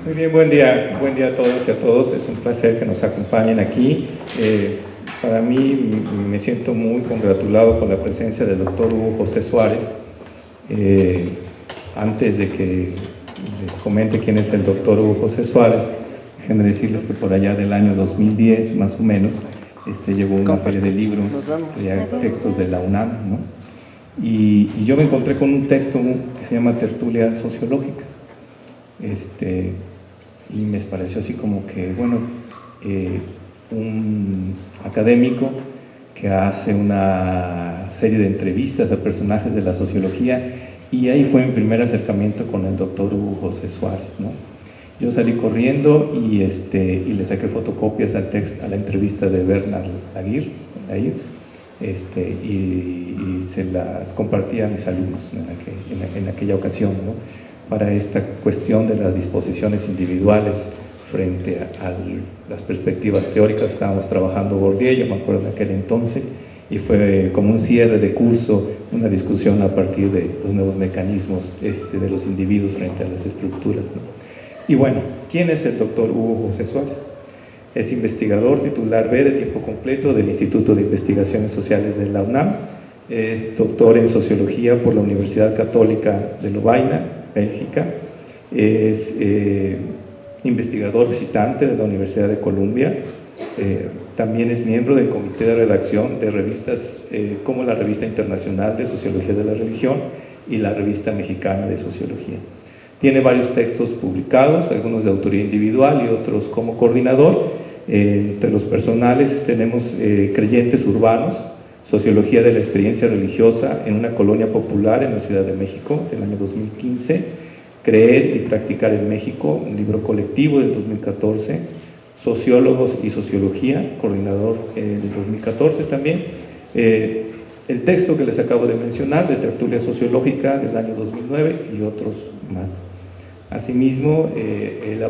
Muy bien, buen día a todas y a todos. Es un placer que nos acompañen aquí. Para mí me siento muy congratulado con la presencia del doctor Hugo José Suárez. Antes de que les comente quién es el doctor Hugo José Suárez, déjenme decirles que por allá del año 2010, más o menos, llevó una feria de libros, textos de la UNAM, ¿no? Y yo me encontré con un texto que se llama Tertulia Sociológica. Y me pareció así como que, bueno, un académico que hace una serie de entrevistas a personajes de la sociología, y ahí fue mi primer acercamiento con el doctor Hugo José Suárez, ¿no? Yo salí corriendo y le saqué fotocopias al texto, a la entrevista de Bernard Laguirre, y se las compartí a mis alumnos en aquella ocasión, ¿no? Para esta cuestión de las disposiciones individuales frente a las perspectivas teóricas. Estábamos trabajando Bourdieu, yo me acuerdo de aquel entonces, y fue como un cierre de curso, una discusión a partir de los nuevos mecanismos de los individuos frente a las estructuras, ¿no? Y bueno, ¿quién es el doctor Hugo José Suárez? Es investigador titular B de tiempo completo del Instituto de Investigaciones Sociales de la UNAM, es doctor en Sociología por la Universidad Católica de Lovaina, Bélgica, es investigador visitante de la Universidad de Columbia, también es miembro del comité de redacción de revistas como la Revista Internacional de Sociología de la Religión y la Revista Mexicana de Sociología. Tiene varios textos publicados, algunos de autoría individual y otros como coordinador. Entre los personales tenemos Creyentes Urbanos, Sociología de la Experiencia Religiosa en una Colonia Popular en la Ciudad de México, del año 2015, Creer y Practicar en México, un libro colectivo del 2014, Sociólogos y Sociología, coordinador del 2014 también, el texto que les acabo de mencionar, de Tertulia Sociológica del año 2009 y otros más. Asimismo, él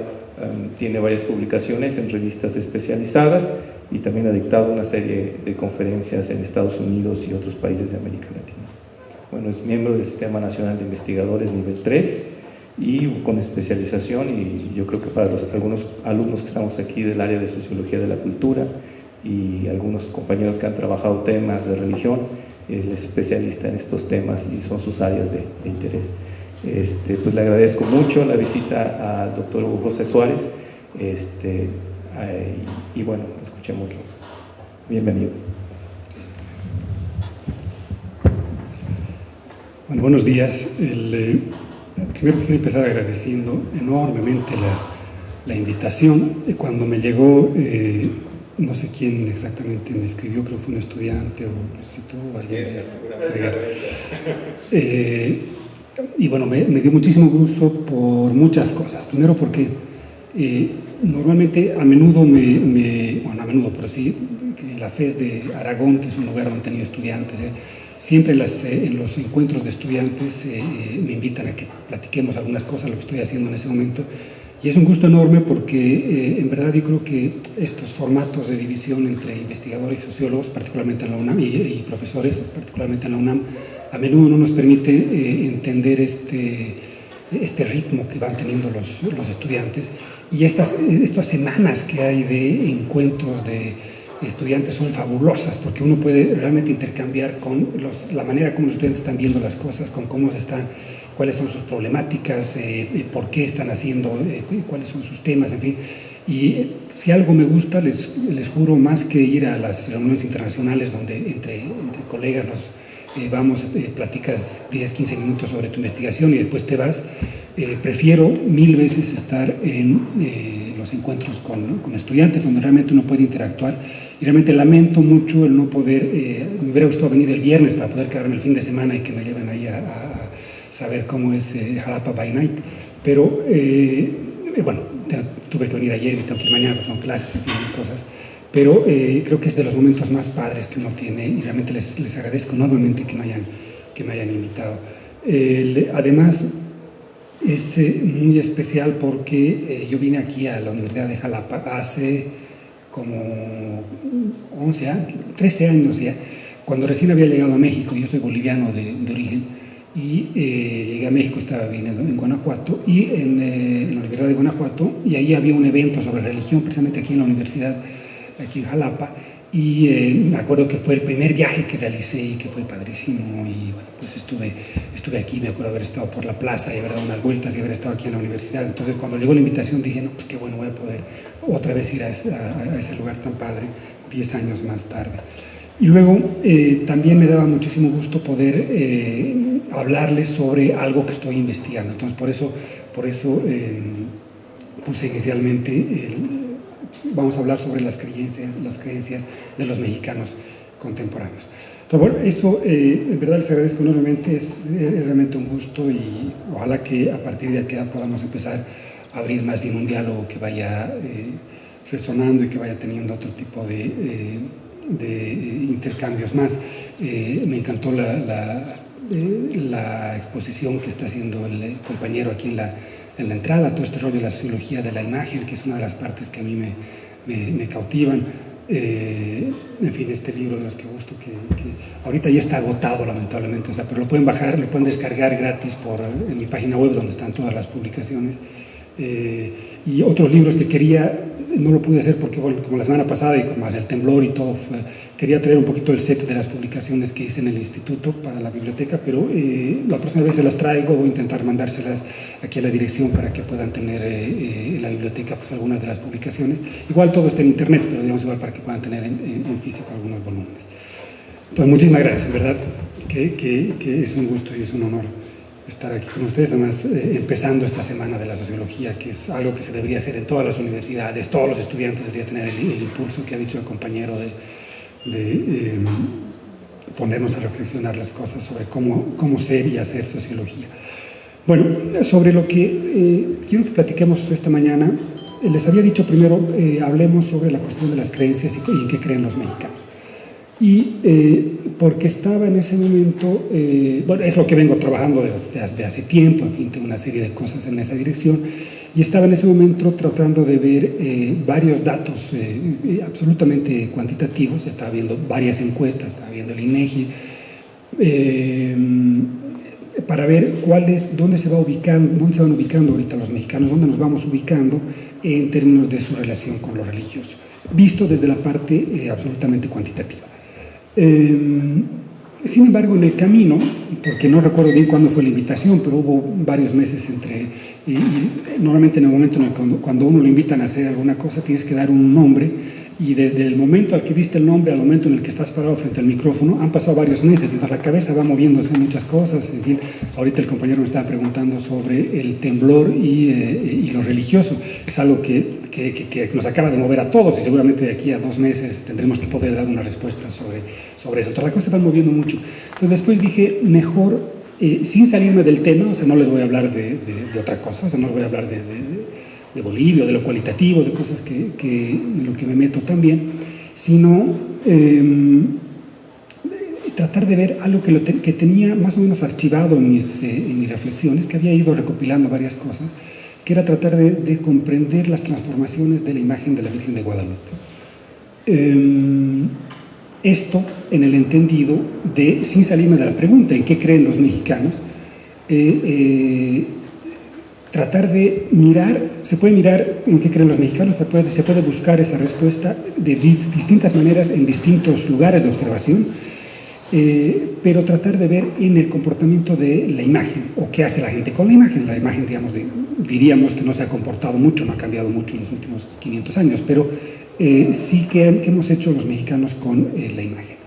tiene varias publicaciones en revistas especializadas y también ha dictado una serie de conferencias en Estados Unidos y otros países de América Latina. Bueno, es miembro del Sistema Nacional de Investigadores nivel 3 y con especialización, y yo creo que para algunos alumnos que estamos aquí del área de Sociología de la Cultura y algunos compañeros que han trabajado temas de religión, es especialista en estos temas y son sus áreas de interés. Pues le agradezco mucho la visita al doctor Hugo José Suárez, y bueno, escuchémoslo. Bienvenido. Bueno, buenos días. Primero quisiera empezar agradeciendo enormemente la invitación. Cuando me llegó, no sé quién exactamente me escribió, creo que fue un estudiante o no sé si tú o alguien. Y bueno, me dio muchísimo gusto por muchas cosas. Primero porque normalmente, pero sí, la FES de Aragón, que es un lugar donde he tenido estudiantes, siempre en los encuentros de estudiantes me invitan a que platiquemos algunas cosas, lo que estoy haciendo en ese momento. Y es un gusto enorme porque en verdad yo creo que estos formatos de división entre investigadores y sociólogos, particularmente en la UNAM, y profesores, particularmente en la UNAM, a menudo no nos permite entender este ritmo que van teniendo los estudiantes, y estas semanas que hay de encuentros de estudiantes son fabulosas, porque uno puede realmente intercambiar con la manera como los estudiantes están viendo las cosas, con cuáles son sus problemáticas, por qué están haciendo, cuáles son sus temas, en fin. Y si algo me gusta, les juro, más que ir a las reuniones internacionales donde entre colegas nos platicas 10, 15 minutos sobre tu investigación y después te vas, prefiero 1000 veces estar en los encuentros con estudiantes donde realmente uno puede interactuar, y realmente lamento mucho el no poder, me hubiera gustado venir el viernes para poder quedarme el fin de semana y que me lleven ahí a saber cómo es Jalapa by Night, pero bueno, tuve que venir ayer y tengo que ir mañana, tengo clases, en fin, cosas. Pero creo que es de los momentos más padres que uno tiene, y realmente les agradezco enormemente que me hayan invitado. Además, es muy especial porque yo vine aquí a la Universidad de Jalapa hace como 13 años ya, cuando recién había llegado a México. Yo soy boliviano de origen, y llegué a México, estaba viviendo en Guanajuato, y en la Universidad de Guanajuato, y ahí había un evento sobre religión, precisamente aquí en la universidad, aquí en Jalapa, y me acuerdo que fue el primer viaje que realicé y que fue padrísimo, y bueno, pues estuve aquí, me acuerdo haber estado por la plaza y haber dado unas vueltas y haber estado aquí en la universidad. Entonces cuando llegó la invitación dije, no, pues qué bueno, voy a poder otra vez ir a ese lugar tan padre 10 años más tarde. Y luego también me daba muchísimo gusto poder hablarles sobre algo que estoy investigando. Entonces por eso puse inicialmente vamos a hablar sobre las creencias de los mexicanos contemporáneos. Entonces, bueno, eso en verdad les agradezco enormemente, es realmente un gusto, y ojalá que a partir de aquí podamos empezar a abrir más bien un diálogo que vaya resonando y que vaya teniendo otro tipo de intercambios más. Me encantó la exposición que está haciendo el compañero aquí en la entrada, todo este rollo de la sociología de la imagen, que es una de las partes que a mí me cautivan. En fin, este libro de los que gusto, que ahorita ya está agotado lamentablemente, o sea, pero lo pueden bajar, lo pueden descargar gratis en mi página web, donde están todas las publicaciones. Y otros libros que quería, no lo pude hacer porque, bueno, como la semana pasada y como el temblor y todo, quería traer un poquito el set de las publicaciones que hice en el instituto para la biblioteca, pero la próxima vez se las traigo, voy a intentar mandárselas aquí a la dirección para que puedan tener en la biblioteca pues algunas de las publicaciones. Igual todo está en internet, pero digamos igual para que puedan tener en físico algunos volúmenes. Entonces, muchísimas gracias, en verdad, que es un gusto y es un honor estar aquí con ustedes, además empezando esta semana de la sociología, que es algo que se debería hacer en todas las universidades, todos los estudiantes deberían tener el impulso que ha dicho el compañero de ponernos a reflexionar las cosas sobre cómo ser y hacer sociología. Bueno, sobre lo que quiero que platiquemos esta mañana, les había dicho primero, hablemos sobre la cuestión de las creencias y en qué creen los mexicanos. Y porque estaba en ese momento, bueno, es lo que vengo trabajando desde hace tiempo, en fin, tengo una serie de cosas en esa dirección, y estaba en ese momento tratando de ver varios datos absolutamente cuantitativos, estaba viendo varias encuestas, estaba viendo el INEGI, para ver dónde se van ubicando ahorita los mexicanos, dónde nos vamos ubicando en términos de su relación con lo religioso, visto desde la parte absolutamente cuantitativa. Sin embargo, en el camino, porque no recuerdo bien cuándo fue la invitación, pero hubo varios meses y normalmente en el momento en el cuando uno lo invitan a hacer alguna cosa tienes que dar un nombre, y desde el momento al que diste el nombre al momento en el que estás parado frente al micrófono han pasado varios meses, entonces la cabeza va moviéndose en muchas cosas. En fin, ahorita el compañero me estaba preguntando sobre el temblor y lo religioso, es algo que nos acaba de mover a todos, y seguramente de aquí a 2 meses tendremos que poder dar una respuesta sobre eso. Entonces las cosas se van moviendo mucho. Entonces después dije, mejor, sin salirme del tema, o sea, no les voy a hablar de otra cosa, o sea, no les voy a hablar de Bolivia, de lo cualitativo, de cosas en lo que me meto también, sino tratar de ver algo que tenía más o menos archivado en mis reflexiones, que había ido recopilando varias cosas, que era tratar de comprender las transformaciones de la imagen de la Virgen de Guadalupe. Esto en el entendido sin salirme de la pregunta, ¿en qué creen los mexicanos? Tratar de mirar, se puede mirar en qué creen los mexicanos, se puede buscar esa respuesta de distintas maneras en distintos lugares de observación, pero tratar de ver en el comportamiento de la imagen, o qué hace la gente con la imagen. La imagen, digamos, diríamos que no se ha comportado mucho, no ha cambiado mucho en los últimos 500 años, pero sí que hemos hecho los mexicanos con la imagen.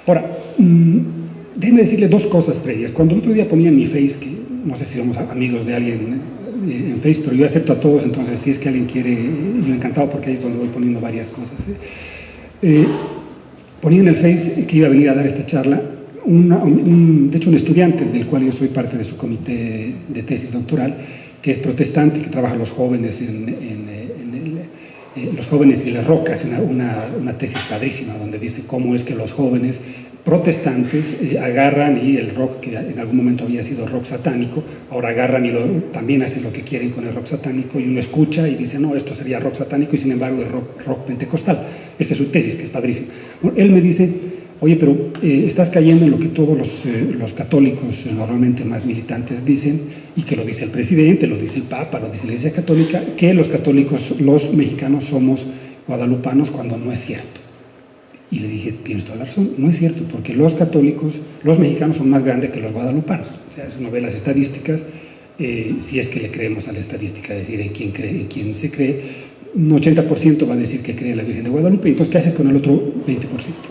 Ahora, déjenme decirle 2 cosas previas. Cuando el otro día ponía en mi Face, que no sé si somos amigos de alguien en Face, pero yo acepto a todos, entonces si es que alguien quiere, yo encantado, porque ahí es donde voy poniendo varias cosas. Ponía en el Face que iba a venir a dar esta charla, de hecho un estudiante del cual yo soy parte de su comité de tesis doctoral, que es protestante, que trabaja los jóvenes los jóvenes y la roca, hace una tesis padrísima donde dice cómo es que los jóvenes protestantes agarran, y el rock, que en algún momento había sido rock satánico, ahora agarran y también hacen lo que quieren con el rock satánico, y uno escucha y dice, no, esto sería rock satánico, y sin embargo es rock pentecostal. Esa es su tesis, que es padrísima. Bueno, él me dice, oye, pero estás cayendo en lo que todos los católicos normalmente más militantes dicen, y que lo dice el presidente, lo dice el Papa, lo dice la Iglesia Católica, que los católicos, los mexicanos somos guadalupanos, cuando no es cierto. Y le dije, tienes toda la razón, no es cierto, porque los católicos, los mexicanos son más grandes que los guadalupanos. O sea, si uno ve las estadísticas, si es que le creemos a la estadística, es decir, en quién se cree, un 80% va a decir que cree en la Virgen de Guadalupe. Entonces, ¿qué haces con el otro 20%?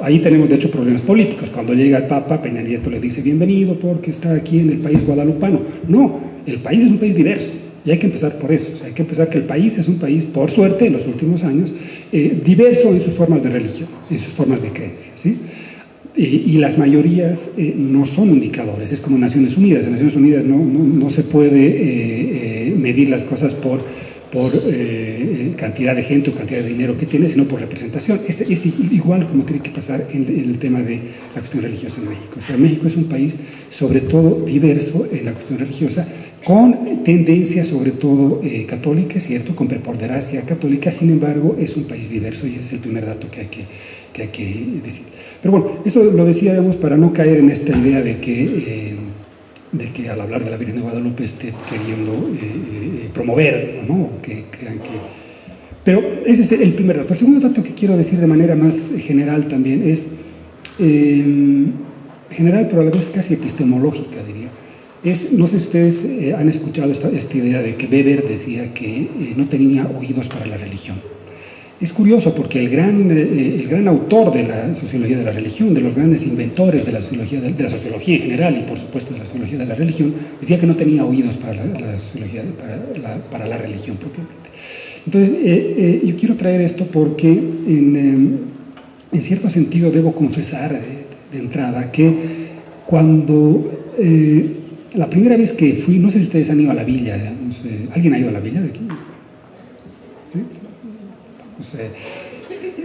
Ahí tenemos, de hecho, problemas políticos. Cuando llega el Papa, Peña Nieto le dice, bienvenido porque está aquí en el país guadalupano. No, el país es un país diverso. Y hay que empezar por eso. O sea, hay que empezar que el país es un país, por suerte, en los últimos años, diverso en sus formas de religión, en sus formas de creencia, ¿sí? Y las mayorías no son indicadores. Es como Naciones Unidas. En Naciones Unidas no se puede medir las cosas por cantidad de gente o cantidad de dinero que tiene, sino por representación. Es igual como tiene que pasar en el tema de la cuestión religiosa en México. O sea, México es un país sobre todo diverso en la cuestión religiosa, con tendencia sobre todo católica, es cierto, con preponderancia católica. Sin embargo, es un país diverso, y ese es el primer dato que hay que decir. Pero bueno, eso lo decíamos para no caer en esta idea de que al hablar de la Virgen de Guadalupe esté queriendo promover, ¿no? Que crean que... Pero ese es el primer dato. El segundo dato que quiero decir de manera más general también es, general pero a la vez casi epistemológica, diría. No sé si ustedes han escuchado esta idea de que Weber decía que no tenía oídos para la religión. Es curioso porque el gran autor de la sociología de la religión, de los grandes inventores de la sociología en general y por supuesto de la sociología de la religión, decía que no tenía oídos para para la religión propiamente. Entonces, yo quiero traer esto porque en cierto sentido debo confesar de entrada que cuando la primera vez que fui, no sé si ustedes han ido a la villa, digamos, ¿alguien ha ido a la villa de aquí? ¿Sí? Pues,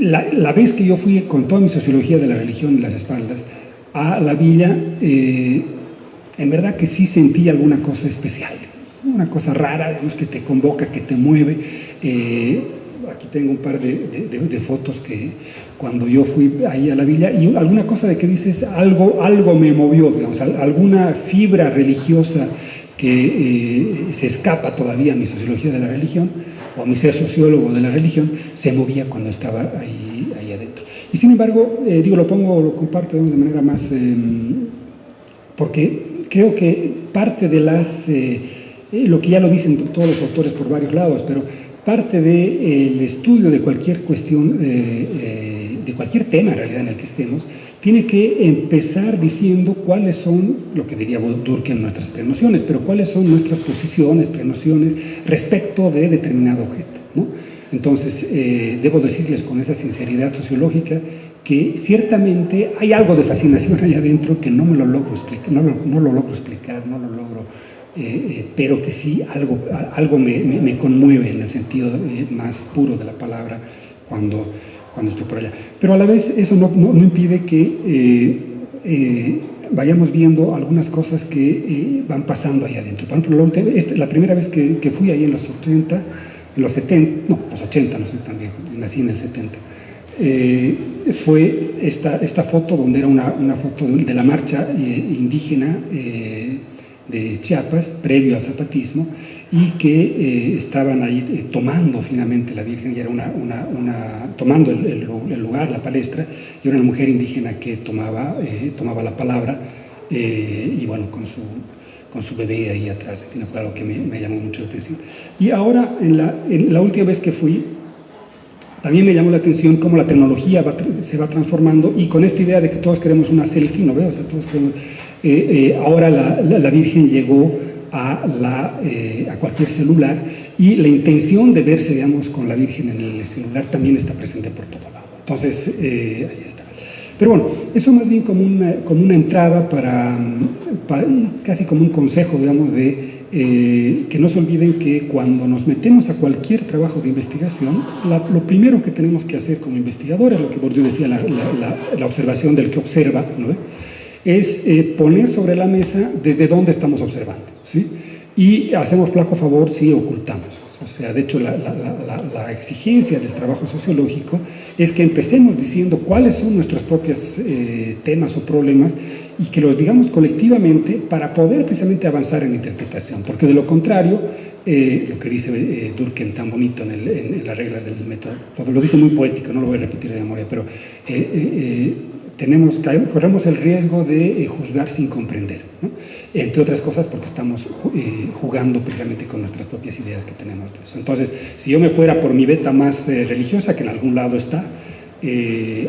la vez que yo fui con toda mi sociología de la religión en las espaldas a la villa, en verdad que sí sentí alguna cosa especial, una cosa rara, digamos, que te convoca, que te mueve. Aquí tengo un par de fotos que cuando yo fui ahí a la villa, y alguna cosa de que dices, algo me movió, digamos, alguna fibra religiosa que se escapa todavía a mi sociología de la religión, o a mi ser sociólogo de la religión, se movía cuando estaba ahí adentro. Y sin embargo, lo comparto de manera más, porque creo que parte de lo que ya lo dicen todos los autores por varios lados, pero parte del estudio de cualquier cuestión, de cualquier tema en realidad en el que estemos, tiene que empezar diciendo cuáles son, lo que diría Durkheim, nuestras prenociones, pero cuáles son nuestras posiciones, prenociones respecto de determinado objeto, ¿no? Entonces, debo decirles con esa sinceridad sociológica que ciertamente hay algo de fascinación ahí adentro que no me lo logro explicar, no lo logro explicar, no lo logro, pero que sí algo me conmueve en el sentido más puro de la palabra cuando estoy por allá. Pero a la vez eso no impide que vayamos viendo algunas cosas que van pasando ahí adentro. Por ejemplo, la primera vez que fui ahí en los 80, no soy tan viejo, nací en el 70, fue esta foto donde era una foto de la marcha indígena de Chiapas, previo al zapatismo, y que estaban ahí tomando finalmente la Virgen, y era tomando el lugar, la palestra, y era una mujer indígena que tomaba la palabra, y bueno, con su bebé ahí atrás. En fin, fue algo que me llamó mucho la atención. Y ahora, en la última vez que fui, también me llamó la atención cómo la tecnología se va transformando, y con esta idea de que todos queremos una selfie, ¿no veo? O sea, todos queremos... ahora la Virgen llegó a cualquier celular, y la intención de verse, digamos, con la Virgen en el celular también está presente por todo lado. Entonces, ahí está. Pero bueno, eso más bien como una entrada casi como un consejo, digamos, que no se olviden que cuando nos metemos a cualquier trabajo de investigación, lo primero que tenemos que hacer como investigadores, lo que Bourdieu decía, la observación del que observa, ¿no? Es poner sobre la mesa desde dónde estamos observando, ¿sí? y hacemos flaco favor si ocultamos. O sea, de hecho, la exigencia del trabajo sociológico es que empecemos diciendo cuáles son nuestros propios temas o problemas y que los digamos colectivamente para poder precisamente avanzar en interpretación, porque de lo contrario, lo que dice Durkheim tan bonito en las reglas del método, lo dice muy poético, no lo voy a repetir de memoria, pero corremos el riesgo de juzgar sin comprender, ¿no? Entre otras cosas porque estamos jugando precisamente con nuestras propias ideas que tenemos de eso. Entonces, si yo me fuera por mi beta más religiosa, que en algún lado está,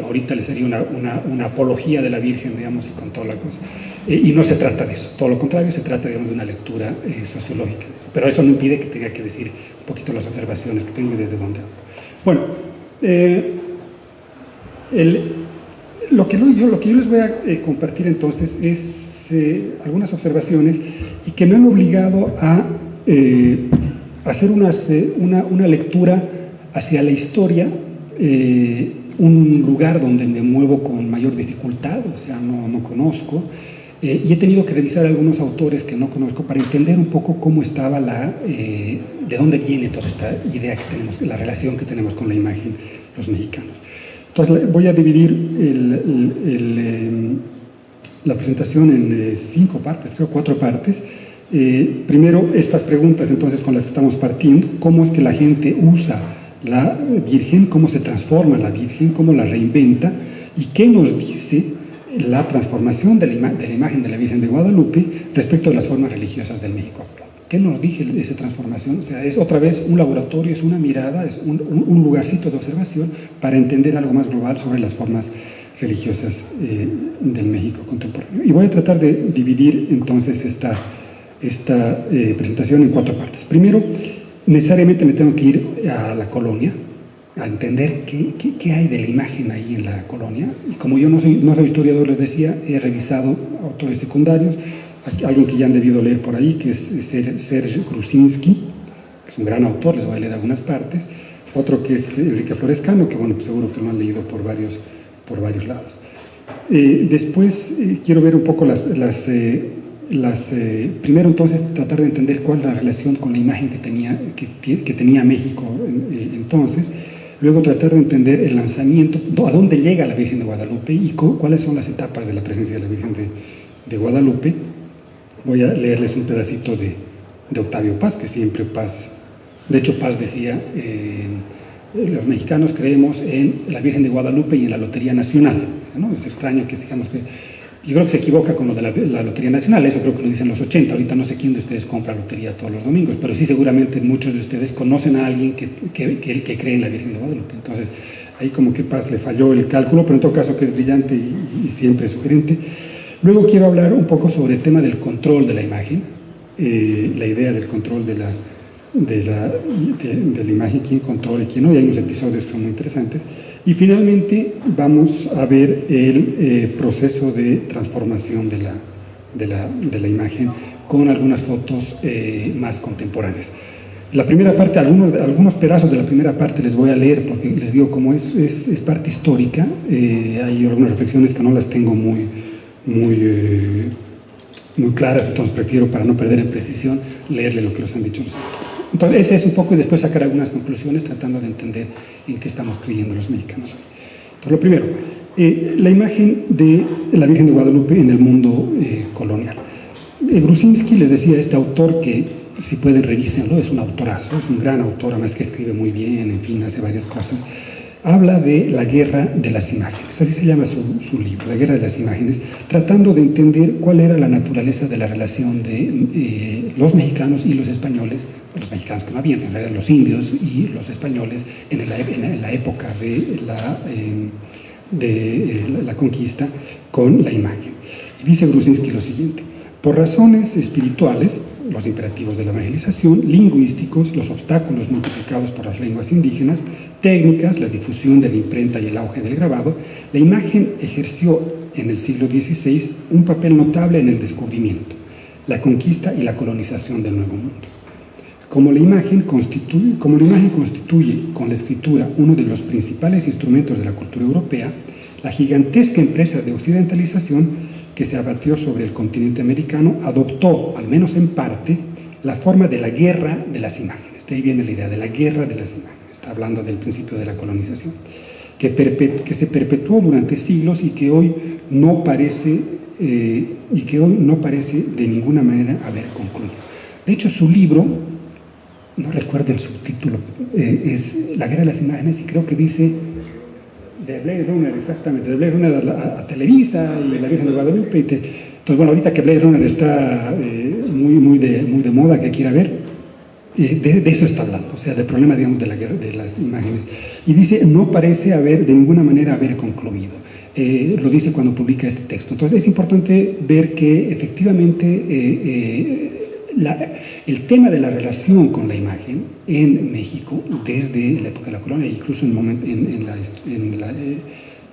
ahorita le sería una apología de la Virgen, digamos, y con toda la cosa. Y no se trata de eso, todo lo contrario, se trata, digamos, de una lectura sociológica. Pero eso no impide que tenga que decir un poquito las observaciones que tengo y desde dónde hablo. Bueno, lo que yo les voy a compartir entonces es algunas observaciones y que me han obligado a hacer una lectura hacia la historia, un lugar donde me muevo con mayor dificultad, o sea, no conozco, y he tenido que revisar algunos autores que no conozco para entender un poco cómo estaba de dónde viene toda esta idea que tenemos, la relación que tenemos con la imagen los mexicanos. Entonces voy a dividir la presentación en 5 partes, 3 o 4 partes. Primero, estas preguntas entonces con las que estamos partiendo: cómo es que la gente usa la Virgen, cómo se transforma la Virgen, cómo la reinventa, y qué nos dice la transformación de la imagen de la Virgen de Guadalupe respecto a las formas religiosas del México actual. ¿Qué nos dice esa transformación? O sea, es otra vez un laboratorio, es una mirada, es un lugarcito de observación para entender algo más global sobre las formas religiosas del México contemporáneo. Y voy a tratar de dividir entonces esta presentación en 4 partes. Primero, necesariamente me tengo que ir a la colonia, a entender qué hay de la imagen ahí en la colonia. Y como yo no soy historiador, les decía, he revisado autores secundarios, alguien que ya han debido leer por ahí, que es Serge Grusinski, que es un gran autor, les voy a leer algunas partes. Otro que es Enrique Florescano, que bueno, pues seguro que lo han leído por varios lados. Después quiero ver un poco primero entonces tratar de entender cuál es la relación con la imagen que tenía México entonces. Luego tratar de entender el lanzamiento, a dónde llega la Virgen de Guadalupe y cuáles son las etapas de la presencia de la Virgen de Guadalupe. Voy a leerles un pedacito de Octavio Paz, que siempre Paz, de hecho Paz decía, los mexicanos creemos en la Virgen de Guadalupe y en la Lotería Nacional, ¿no? Es extraño que digamos que, yo creo que se equivoca con lo de la Lotería Nacional, eso creo que lo dicen los 80, ahorita no sé quién de ustedes compra lotería todos los domingos, pero sí seguramente muchos de ustedes conocen a alguien que cree en la Virgen de Guadalupe. Entonces ahí como que Paz le falló el cálculo, pero en todo caso que es brillante y siempre sugerente. Luego quiero hablar un poco sobre el tema del control de la imagen, la idea del control de la imagen, quién controla y quién no, y hay unos episodios que son muy interesantes. Y finalmente vamos a ver el proceso de transformación de la imagen con algunas fotos más contemporáneas. La primera parte, algunos pedazos de la primera parte les voy a leer porque les digo, como es parte histórica, hay algunas reflexiones que no las tengo muy claras, entonces prefiero, para no perder en precisión, leerle lo que nos han dicho los autores. Entonces ese es un poco, y después sacar algunas conclusiones tratando de entender en qué estamos creyendo los mexicanos hoy. Entonces lo primero, la imagen de la Virgen de Guadalupe en el mundo colonial. Grusinski, les decía, este autor que, si pueden revísenlo, es un autorazo, es un gran autor, además que escribe muy bien, en fin, hace varias cosas. Habla de la guerra de las imágenes, así se llama su libro, La guerra de las imágenes, tratando de entender cuál era la naturaleza de la relación de los mexicanos y los españoles, los mexicanos que no habían, en realidad los indios y los españoles en la época de la conquista con la imagen. Y dice Grusinski lo siguiente: por razones espirituales, los imperativos de la evangelización, lingüísticos, los obstáculos multiplicados por las lenguas indígenas, técnicas, la difusión de la imprenta y el auge del grabado, la imagen ejerció en el siglo XVI un papel notable en el descubrimiento, la conquista y la colonización del Nuevo Mundo. Como la imagen constituye con la escritura uno de los principales instrumentos de la cultura europea, la gigantesca empresa de occidentalización que se abatió sobre el continente americano adoptó, al menos en parte, la forma de la guerra de las imágenes. De ahí viene la idea de la guerra de las imágenes. Está hablando del principio de la colonización, que se perpetuó durante siglos y que hoy no parece de ninguna manera haber concluido. De hecho, su libro, no recuerdo el subtítulo, es La guerra de las imágenes, y creo que dice de Blade Runner, exactamente, de Blade Runner a Televisa y de la Virgen de Guadalupe. Entonces, bueno, ahorita que Blade Runner está muy de moda, que quiera ver, de eso está hablando, o sea, del problema, digamos, de la guerra de las imágenes. Y dice, no parece de ninguna manera haber concluido. Lo dice cuando publica este texto. Entonces, es importante ver que efectivamente el tema de la relación con la imagen en México, desde la época de la colonia, incluso en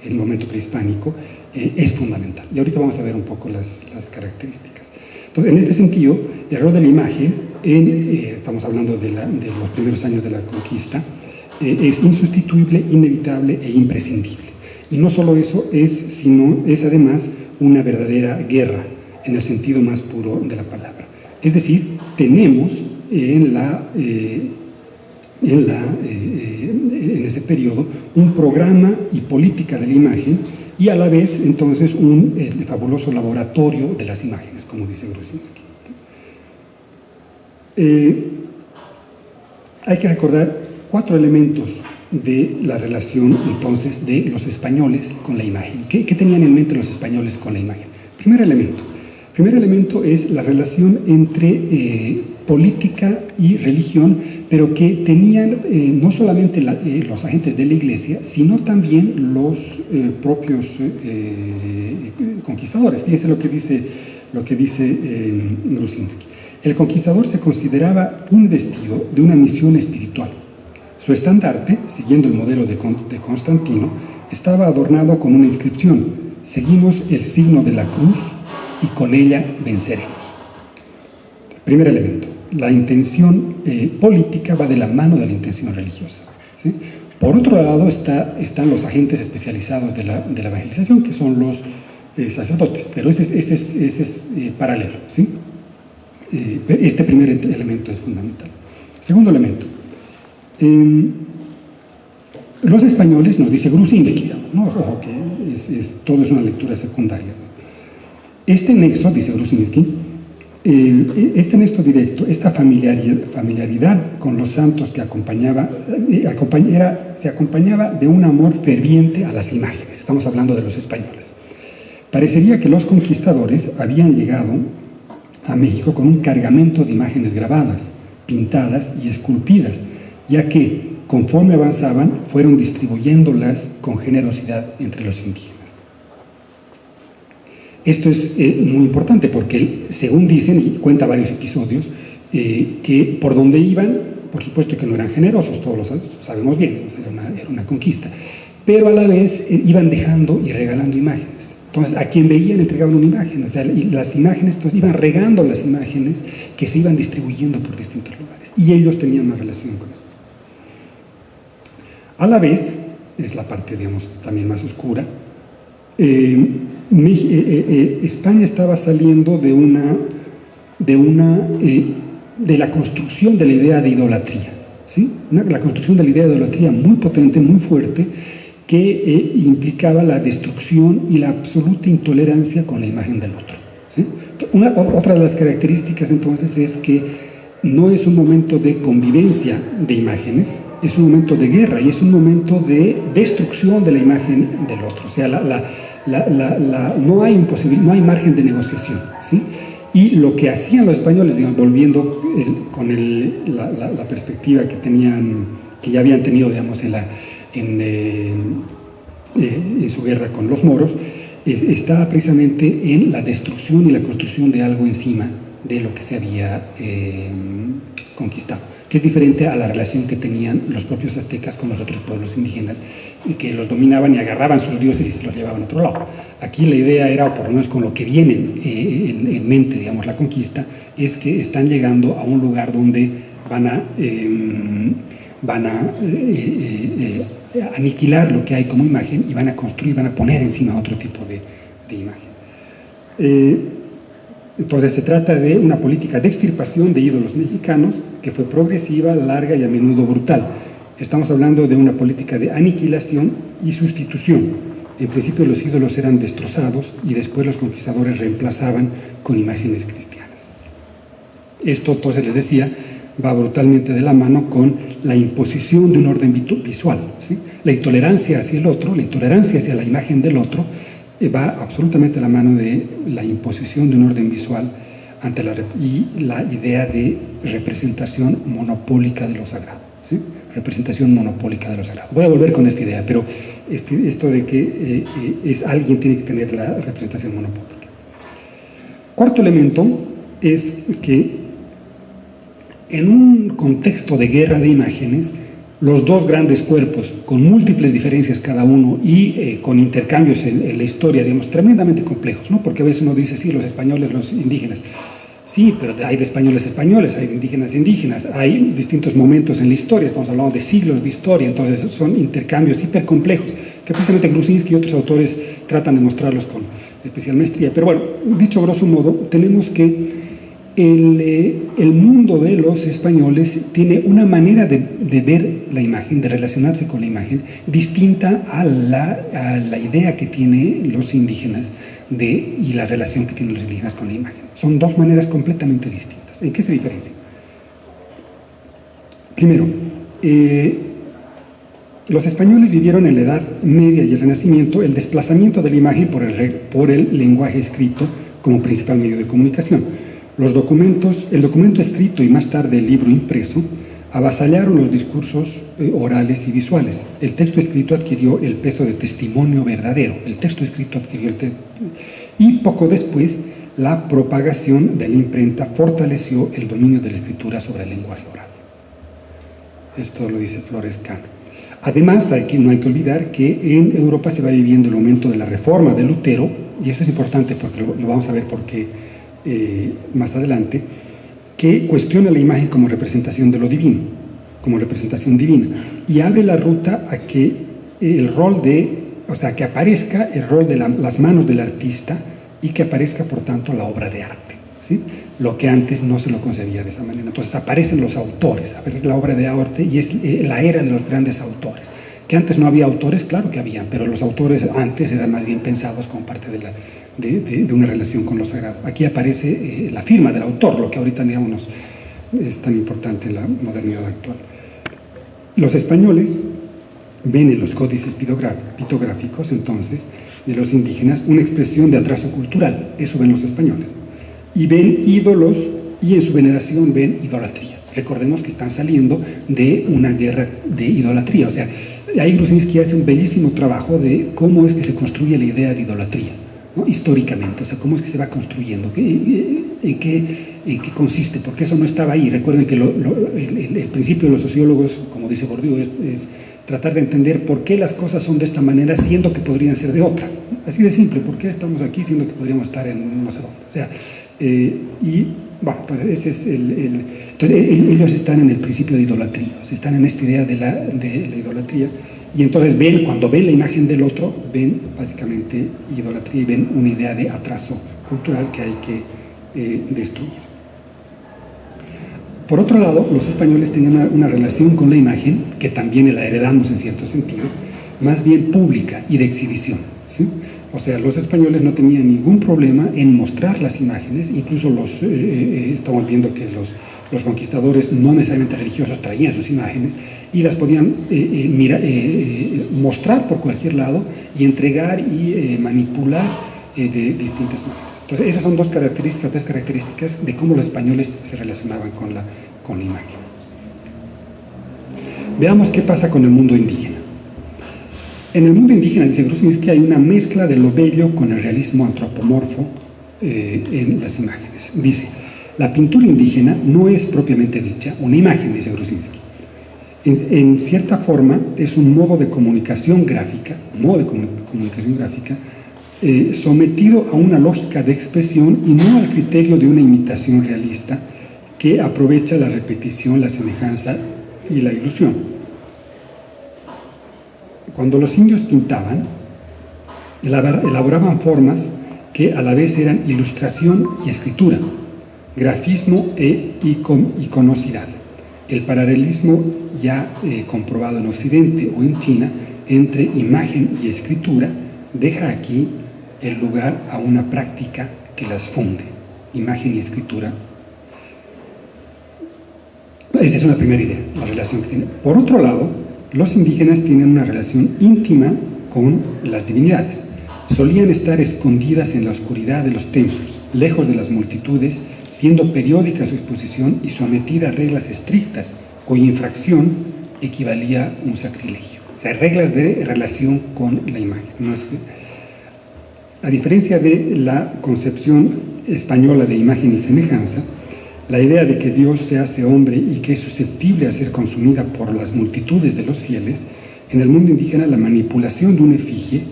el momento prehispánico, es fundamental. Y ahorita vamos a ver un poco las características. Entonces, en este sentido, el rol de la imagen, estamos hablando de los primeros años de la conquista, es insustituible, inevitable e imprescindible. Y no solo eso sino es además una verdadera guerra, en el sentido más puro de la palabra. Es decir, tenemos en ese periodo un programa y política de la imagen, y a la vez entonces el fabuloso laboratorio de las imágenes, como dice Gruzinski. Hay que recordar 4 elementos de la relación entonces de los españoles con la imagen. ¿Qué tenían en mente los españoles con la imagen? Primer elemento es la relación entre política y religión, pero que tenían no solamente los agentes de la Iglesia, sino también los propios conquistadores. Fíjense lo que dice Gruzinski. El conquistador se consideraba investido de una misión espiritual. Su estandarte, siguiendo el modelo de Constantino, estaba adornado con una inscripción: seguimos el signo de la cruz y con ella venceremos. Primer elemento, la intención política va de la mano de la intención religiosa, ¿sí? Por otro lado están los agentes especializados de la evangelización, que son los sacerdotes, pero ese es paralelo, ¿sí? Este primer elemento es fundamental. Segundo elemento, los españoles, nos dice Gruzinski, ¿no? Ojo que todo es una lectura secundaria. Este nexo, dice Gruzinski, este nexo directo, esta familiaridad con los santos que se acompañaba de un amor ferviente a las imágenes. Estamos hablando de los españoles. Parecería que los conquistadores habían llegado a México con un cargamento de imágenes grabadas, pintadas y esculpidas, ya que, conforme avanzaban, fueron distribuyéndolas con generosidad entre los indígenas. Esto es muy importante porque, según dicen, y cuenta varios episodios, que por donde iban, por supuesto que no eran generosos, todos lo sabemos bien, era una conquista, pero a la vez iban dejando y regalando imágenes. Entonces, a quien veían entregaban una imagen, o sea, y las imágenes, entonces iban regando las imágenes que se iban distribuyendo por distintos lugares, y ellos tenían una relación con él. A la vez, es la parte, digamos, también más oscura, España estaba saliendo de la construcción de la idea de idolatría, ¿sí? La construcción de la idea de idolatría muy potente, muy fuerte, que implicaba la destrucción y la absoluta intolerancia con la imagen del otro, ¿sí? Otra de las características entonces es que no es un momento de convivencia de imágenes, es un momento de guerra y es un momento de destrucción de la imagen del otro. O sea, no hay margen de negociación, ¿sí? Y lo que hacían los españoles, digamos, volviendo con la perspectiva que ya habían tenido, digamos, en su guerra con los moros, estaba precisamente en la destrucción y la construcción de algo encima de lo que se había conquistado, que es diferente a la relación que tenían los propios aztecas con los otros pueblos indígenas, y que los dominaban y agarraban sus dioses y se los llevaban a otro lado. Aquí la idea era, o por lo menos con lo que vienen en mente, digamos, la conquista, es que están llegando a un lugar donde van a aniquilar lo que hay como imagen y van a construir, van a poner encima otro tipo de imagen. Entonces se trata de una política de extirpación de ídolos mexicanos que fue progresiva, larga y a menudo brutal. Estamos hablando de una política de aniquilación y sustitución. En principio los ídolos eran destrozados y después los conquistadores reemplazaban con imágenes cristianas. Esto, entonces les decía, va brutalmente de la mano con la imposición de un orden visual, ¿sí? La intolerancia hacia el otro, la intolerancia hacia la imagen del otro, va absolutamente a la mano de la imposición de un orden visual y la idea de representación monopólica de lo sagrado, ¿sí? Representación monopólica de lo sagrado. Voy a volver con esta idea, pero esto de que alguien tiene que tener la representación monopólica. Cuarto elemento es que en un contexto de guerra de imágenes, los dos grandes cuerpos, con múltiples diferencias cada uno y con intercambios en la historia, digamos, tremendamente complejos, ¿no? Porque a veces uno dice, sí, los españoles, los indígenas. Sí, pero hay de españoles, hay de indígenas, hay distintos momentos en la historia, estamos hablando de siglos de historia, entonces son intercambios hipercomplejos, que precisamente Gruzinski y otros autores tratan de mostrarlos con especial maestría. Pero bueno, dicho grosso modo, tenemos que el mundo de los españoles tiene una manera de ver la imagen, de relacionarse con la imagen, distinta a la idea que tienen los indígenas y la relación que tienen los indígenas con la imagen. Son dos maneras completamente distintas. ¿En qué se diferencian? Primero, los españoles vivieron en la Edad Media y el Renacimiento el desplazamiento de la imagen por el lenguaje escrito como principal medio de comunicación. El documento escrito y más tarde el libro impreso avasallaron los discursos orales y visuales. El texto escrito adquirió el peso de testimonio verdadero. Y poco después la propagación de la imprenta fortaleció el dominio de la escritura sobre el lenguaje oral. Esto lo dice Flores Cano. Además, no hay que olvidar que en Europa se va viviendo el momento de la reforma de Lutero, y esto es importante porque lo vamos a ver porque más adelante, que cuestiona la imagen como representación de lo divino, como representación divina, y abre la ruta a que que aparezca el rol de las manos del artista y que aparezca, por tanto, la obra de arte, ¿sí? Lo que antes no se lo concebía de esa manera. Entonces aparecen los autores, aparece la obra de arte y es la era de los grandes autores. Que antes no había autores, claro que habían, pero los autores antes eran más bien pensados como parte de una relación con lo sagrado. Aquí aparece la firma del autor, lo que ahorita, digamos, es tan importante en la modernidad actual. Los españoles ven en los códices pitográficos, entonces, de los indígenas, una expresión de atraso cultural. Eso ven los españoles. Y ven ídolos, y en su veneración ven idolatría. Recordemos que están saliendo de una guerra de idolatría. O sea, ahí Gruzinski hace un bellísimo trabajo de cómo es que se construye la idea de idolatría, ¿no? Históricamente, o sea, cómo es que se va construyendo, en qué consiste, porque eso no estaba ahí. Recuerden que el principio de los sociólogos, como dice Bourdieu, es tratar de entender por qué las cosas son de esta manera, siendo que podrían ser de otra. Así de simple, ¿por qué estamos aquí siendo que podríamos estar en no sé dónde? O sea, bueno, entonces ese es entonces ellos están en el principio de idolatría, o sea, están en esta idea de la idolatría, y entonces cuando ven la imagen del otro, ven básicamente idolatría y ven una idea de atraso cultural que hay que destruir. Por otro lado, los españoles tenían una relación con la imagen, que también la heredamos en cierto sentido, más bien pública y de exhibición, ¿sí? O sea, los españoles no tenían ningún problema en mostrar las imágenes, incluso estamos viendo que los conquistadores no necesariamente religiosos traían sus imágenes y las podían mostrar por cualquier lado y entregar y manipular de distintas maneras. Entonces, esas son tres características de cómo los españoles se relacionaban con la imagen. Veamos qué pasa con el mundo indígena. En el mundo indígena, dice Gruzinski, hay una mezcla de lo bello con el realismo antropomorfo en las imágenes. Dice, la pintura indígena no es propiamente dicha una imagen, dice Gruzinski. En cierta forma es un modo de comunicación gráfica, sometido a una lógica de expresión y no al criterio de una imitación realista que aprovecha la repetición, la semejanza y la ilusión. Cuando los indios pintaban, elaboraban formas que a la vez eran ilustración y escritura, grafismo e iconocidad. El paralelismo ya comprobado en Occidente o en China entre imagen y escritura deja aquí el lugar a una práctica que las funde, imagen y escritura. Esa es una primera idea, la relación que tiene. Por otro lado, los indígenas tienen una relación íntima con las divinidades. Solían estar escondidas en la oscuridad de los templos, lejos de las multitudes, siendo periódica su exposición y sometida a reglas estrictas, cuya infracción equivalía a un sacrilegio. O sea, reglas de relación con la imagen. No es que, a diferencia de la concepción española de imagen y semejanza, la idea de que Dios se hace hombre y que es susceptible a ser consumida por las multitudes de los fieles, en el mundo indígena la manipulación de una efigie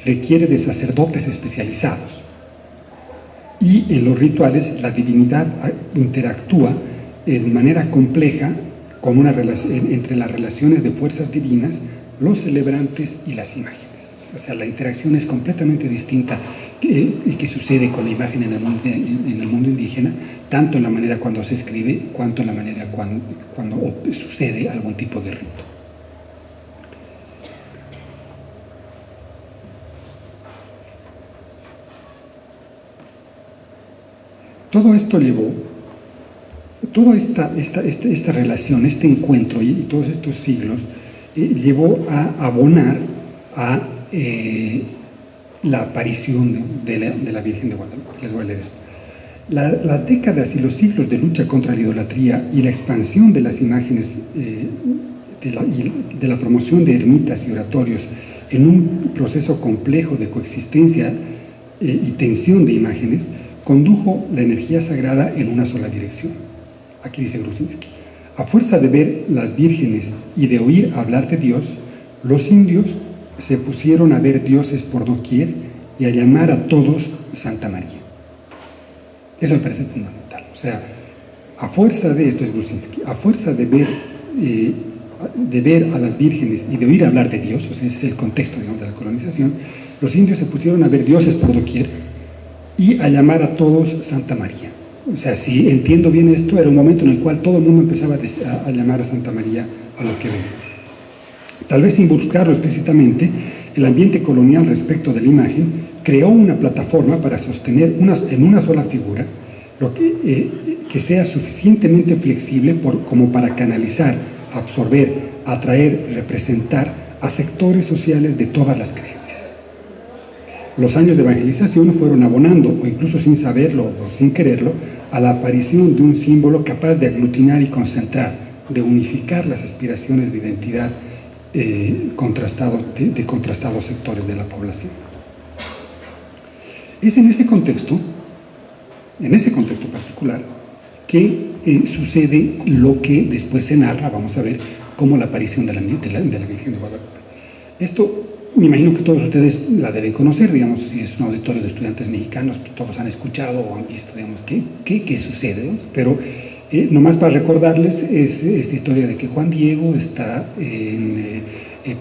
requiere de sacerdotes especializados. Y en los rituales la divinidad interactúa de manera compleja con entre las relaciones de fuerzas divinas, los celebrantes y las imágenes. O sea, la interacción es completamente distinta que sucede con la imagen en el mundo indígena, tanto en la manera cuando se escribe, cuanto en la manera cuando sucede algún tipo de rito. Todo esto llevó, toda esta relación, este encuentro y todos estos siglos, llevó a abonar a la aparición de la Virgen de Guadalupe. Les voy a leer esto. Las décadas y los siglos de lucha contra la idolatría y la expansión de las imágenes de la promoción de ermitas y oratorios en un proceso complejo de coexistencia y tensión de imágenes condujo la energía sagrada en una sola dirección. Aquí dice Gruzinski: a fuerza de ver las vírgenes y de oír hablar de Dios, los indios se pusieron a ver dioses por doquier y a llamar a todos Santa María. Eso me parece fundamental. O sea, a fuerza de, esto es Gruzinski, a fuerza de ver a las vírgenes y de oír hablar de Dios, o sea, ese es el contexto, digamos, de la colonización, los indios se pusieron a ver dioses por doquier y a llamar a todos Santa María. O sea, si entiendo bien esto, era un momento en el cual todo el mundo empezaba a llamar a Santa María a lo que veía. Tal vez sin buscarlo explícitamente, el ambiente colonial respecto de la imagen creó una plataforma para sostener en una sola figura lo que sea suficientemente flexible como para canalizar, absorber, atraer, representar a sectores sociales de todas las creencias. Los años de evangelización fueron abonando, o incluso sin saberlo o sin quererlo, a la aparición de un símbolo capaz de aglutinar y concentrar, de unificar las aspiraciones de identidad de contrastados sectores de la población. Es en ese contexto particular, que sucede lo que después se narra, vamos a ver, como la aparición de la Virgen de Guadalupe. Esto, me imagino que todos ustedes la deben conocer, digamos, si es un auditorio de estudiantes mexicanos, pues todos han escuchado o han visto, digamos, qué sucede, digamos, pero nomás para recordarles es esta historia de que Juan Diego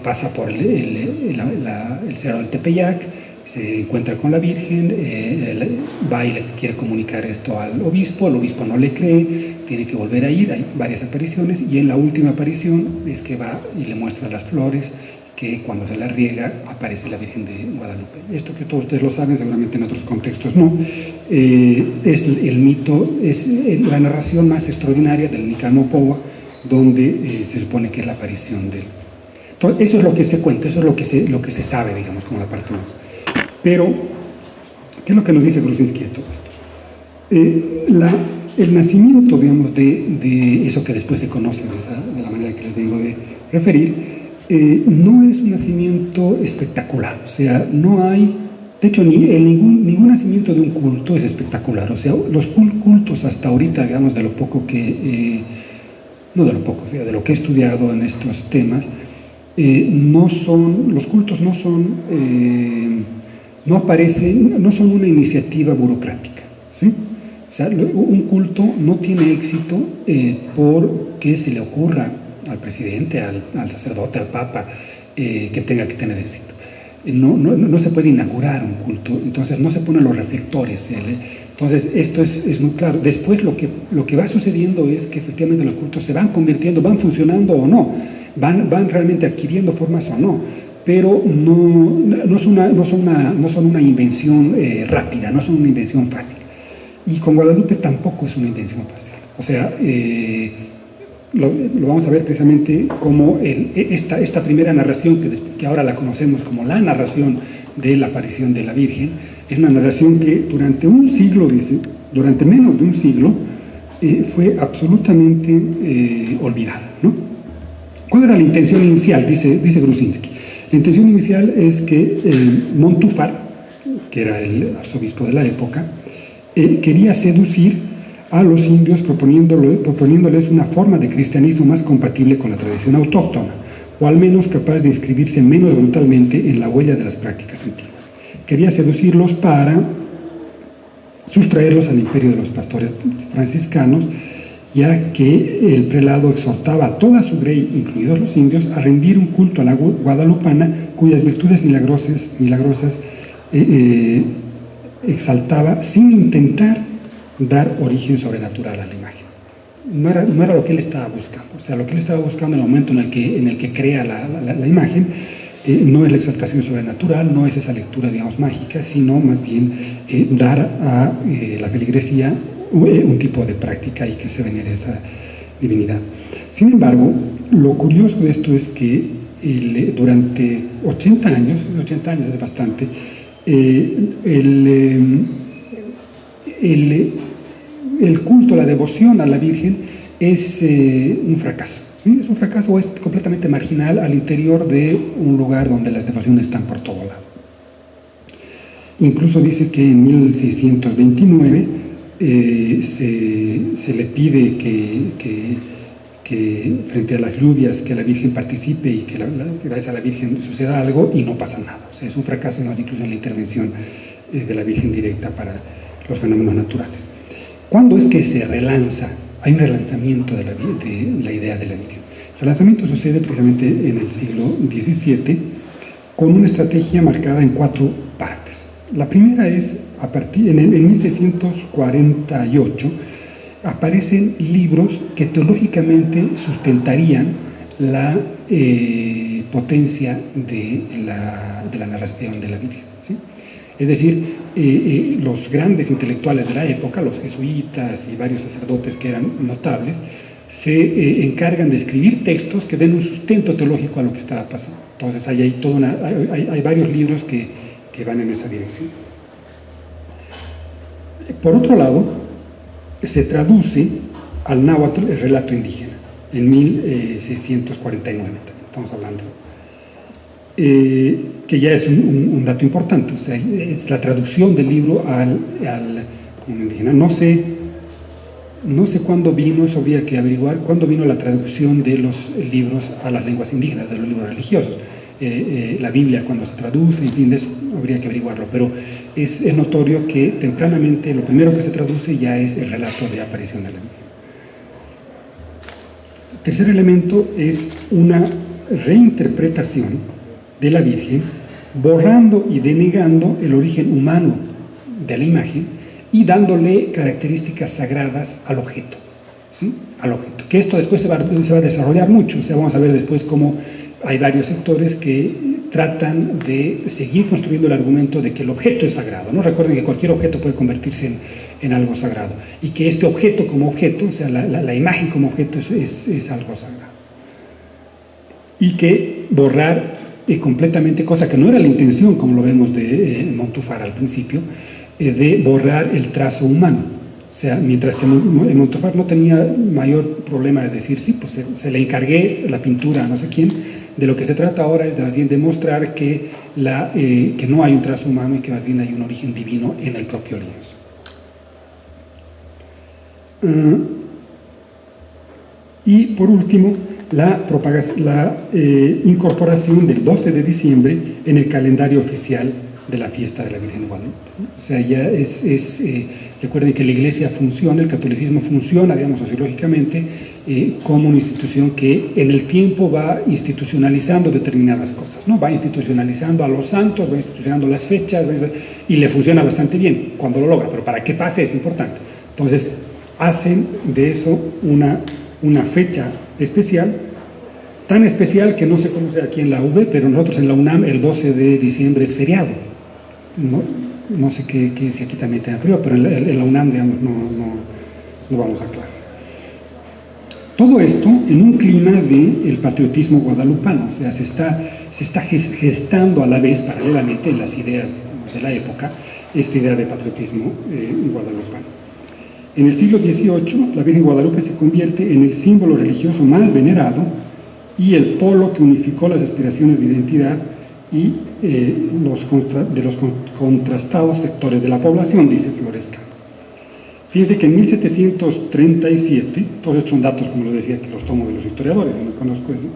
pasa por el cerro del Tepeyac, se encuentra con la Virgen, va y le quiere comunicar esto al obispo, el obispo no le cree, tiene que volver a ir, hay varias apariciones, y en la última aparición es que va y le muestra las flores, que cuando se la riega aparece la Virgen de Guadalupe. Esto que todos ustedes lo saben, seguramente en otros contextos no, es el mito, es la narración más extraordinaria del Nicano Powa, donde se supone que es la aparición de él. Entonces, eso es lo que se cuenta, eso es lo que se sabe, digamos, como la parte más. Pero, ¿qué es lo que nos dice Gruzinski de todo esto? El nacimiento, digamos, de eso que después se conoce de la manera que les vengo de referir, no es un nacimiento espectacular, o sea, no hay, de hecho, ningún nacimiento de un culto es espectacular, o sea, los cultos hasta ahorita, digamos, de lo poco que, no de lo poco, o sea, de lo que he estudiado en estos temas, los cultos no son una iniciativa burocrática, ¿sí? O sea, un culto no tiene éxito porque se le ocurra al presidente, al sacerdote, al papa, que tenga que tener éxito. no se puede inaugurar un culto, entonces no se ponen los reflectores. Entonces esto es muy claro. Después lo que va sucediendo es que efectivamente los cultos se van convirtiendo, van funcionando o no, van realmente adquiriendo formas o no, pero no son una invención rápida, no son una invención fácil. Y con Guadalupe tampoco es una invención fácil. O sea, lo vamos a ver precisamente como esta primera narración, que ahora la conocemos como la narración de la aparición de la Virgen, es una narración que durante un siglo, durante menos de un siglo, fue absolutamente olvidada, ¿no? ¿Cuál era la intención inicial? Dice Gruzinski. La intención inicial es que Montúfar, que era el arzobispo de la época, quería seducir a los indios proponiéndoles una forma de cristianismo más compatible con la tradición autóctona, o al menos capaz de inscribirse menos brutalmente en la huella de las prácticas antiguas. Quería seducirlos para sustraerlos al imperio de los pastores franciscanos, ya que el prelado exhortaba a toda su grey, incluidos los indios, a rendir un culto a la guadalupana, cuyas virtudes milagrosas exaltaba sin intentar dar origen sobrenatural a la imagen. No era lo que él estaba buscando. O sea, lo que él estaba buscando en el momento en el que crea la imagen no es la exaltación sobrenatural, no es esa lectura, digamos, mágica, sino más bien dar a la feligresía un tipo de práctica y que se venere esa divinidad. Sin embargo, lo curioso de esto es que durante 80 años es bastante, el culto, la devoción a la Virgen es un fracaso, ¿sí? Es un fracaso, o es completamente marginal al interior de un lugar donde las devociones están por todo lado. Incluso dice que en 1629 se le pide que frente a las lluvias que la Virgen participe y que gracias a la Virgen suceda algo, y no pasa nada. O sea, es un fracaso, incluso en la intervención de la Virgen directa para los fenómenos naturales. ¿Cuándo es que se relanza? Hay un relanzamiento de la idea de la Virgen. El relanzamiento sucede precisamente en el siglo XVII con una estrategia marcada en 4 partes. La primera es, en 1648, aparecen libros que teológicamente sustentarían la potencia de la narración de la Virgen, ¿sí? Es decir, los grandes intelectuales de la época, los jesuitas y varios sacerdotes que eran notables, se encargan de escribir textos que den un sustento teológico a lo que estaba pasando. Entonces hay varios libros que van en esa dirección. Por otro lado, se traduce al náhuatl el relato indígena en 1649, estamos hablando, que ya es un dato importante. O sea, es la traducción del libro al indígena. No sé cuándo vino, eso habría que averiguar, cuándo vino la traducción de los libros a las lenguas indígenas, de los libros religiosos. La Biblia, cuando se traduce, en fin, de eso habría que averiguarlo, pero es notorio que tempranamente lo primero que se traduce ya es el relato de aparición de la Virgen. El tercer elemento es una reinterpretación de la Virgen, borrando y denegando el origen humano de la imagen y dándole características sagradas al objeto, ¿sí? Al objeto. Que esto después se va a desarrollar mucho. O sea, vamos a ver después cómo hay varios sectores que tratan de seguir construyendo el argumento de que el objeto es sagrado, ¿no? Recuerden que cualquier objeto puede convertirse en algo sagrado, y que este objeto como objeto, o sea, la imagen como objeto es algo sagrado. Y que borrar completamente, cosa que no era la intención, como lo vemos de Montúfar al principio, de borrar el trazo humano. O sea, mientras que Montúfar no tenía mayor problema de decir, sí, pues se le encargué la pintura a no sé quién, de lo que se trata ahora es de más bien demostrar que no hay un trazo humano y que más bien hay un origen divino en el propio lienzo. Y por último, la incorporación del 12 de diciembre en el calendario oficial de la fiesta de la Virgen de Guadalupe, ¿no? O sea, ya recuerden que la Iglesia funciona, el catolicismo funciona, digamos, sociológicamente, como una institución que en el tiempo va institucionalizando determinadas cosas, ¿no? Va institucionalizando a los santos, va institucionando las fechas, y le funciona bastante bien cuando lo logra, pero para que pase es importante. Entonces, hacen de eso una fecha especial, tan especial que no se conoce aquí en la UB, pero nosotros en la UNAM el 12 de diciembre es feriado. No sé si aquí también tenga frío, pero en la UNAM, digamos, no vamos a clases. Todo esto en un clima del patriotismo guadalupano, o sea, se está gestando a la vez, paralelamente, en las ideas de la época, esta idea de patriotismo guadalupano. En el siglo XVIII, la Virgen Guadalupe se convierte en el símbolo religioso más venerado y el polo que unificó las aspiraciones de identidad y los contrastados sectores de la población, dice Flores Cano. Fíjense que en 1737, todos estos son datos, como les decía, que los tomo de los historiadores, yo no conozco eso,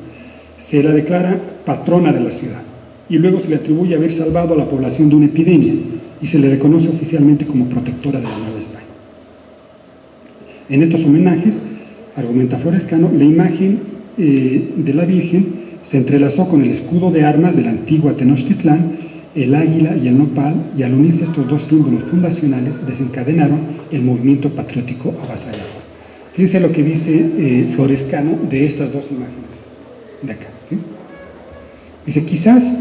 se la declara patrona de la ciudad y luego se le atribuye haber salvado a la población de una epidemia y se le reconoce oficialmente como protectora de la Nueva España. En estos homenajes, argumenta Flores Cano, la imagen de la Virgen se entrelazó con el escudo de armas de la antigua Tenochtitlán, el águila y el nopal, y al unirse estos dos símbolos fundacionales desencadenaron el movimiento patriótico avasallador. Fíjense lo que dice Flores Cano de estas dos imágenes de acá, ¿sí? Dice, quizás,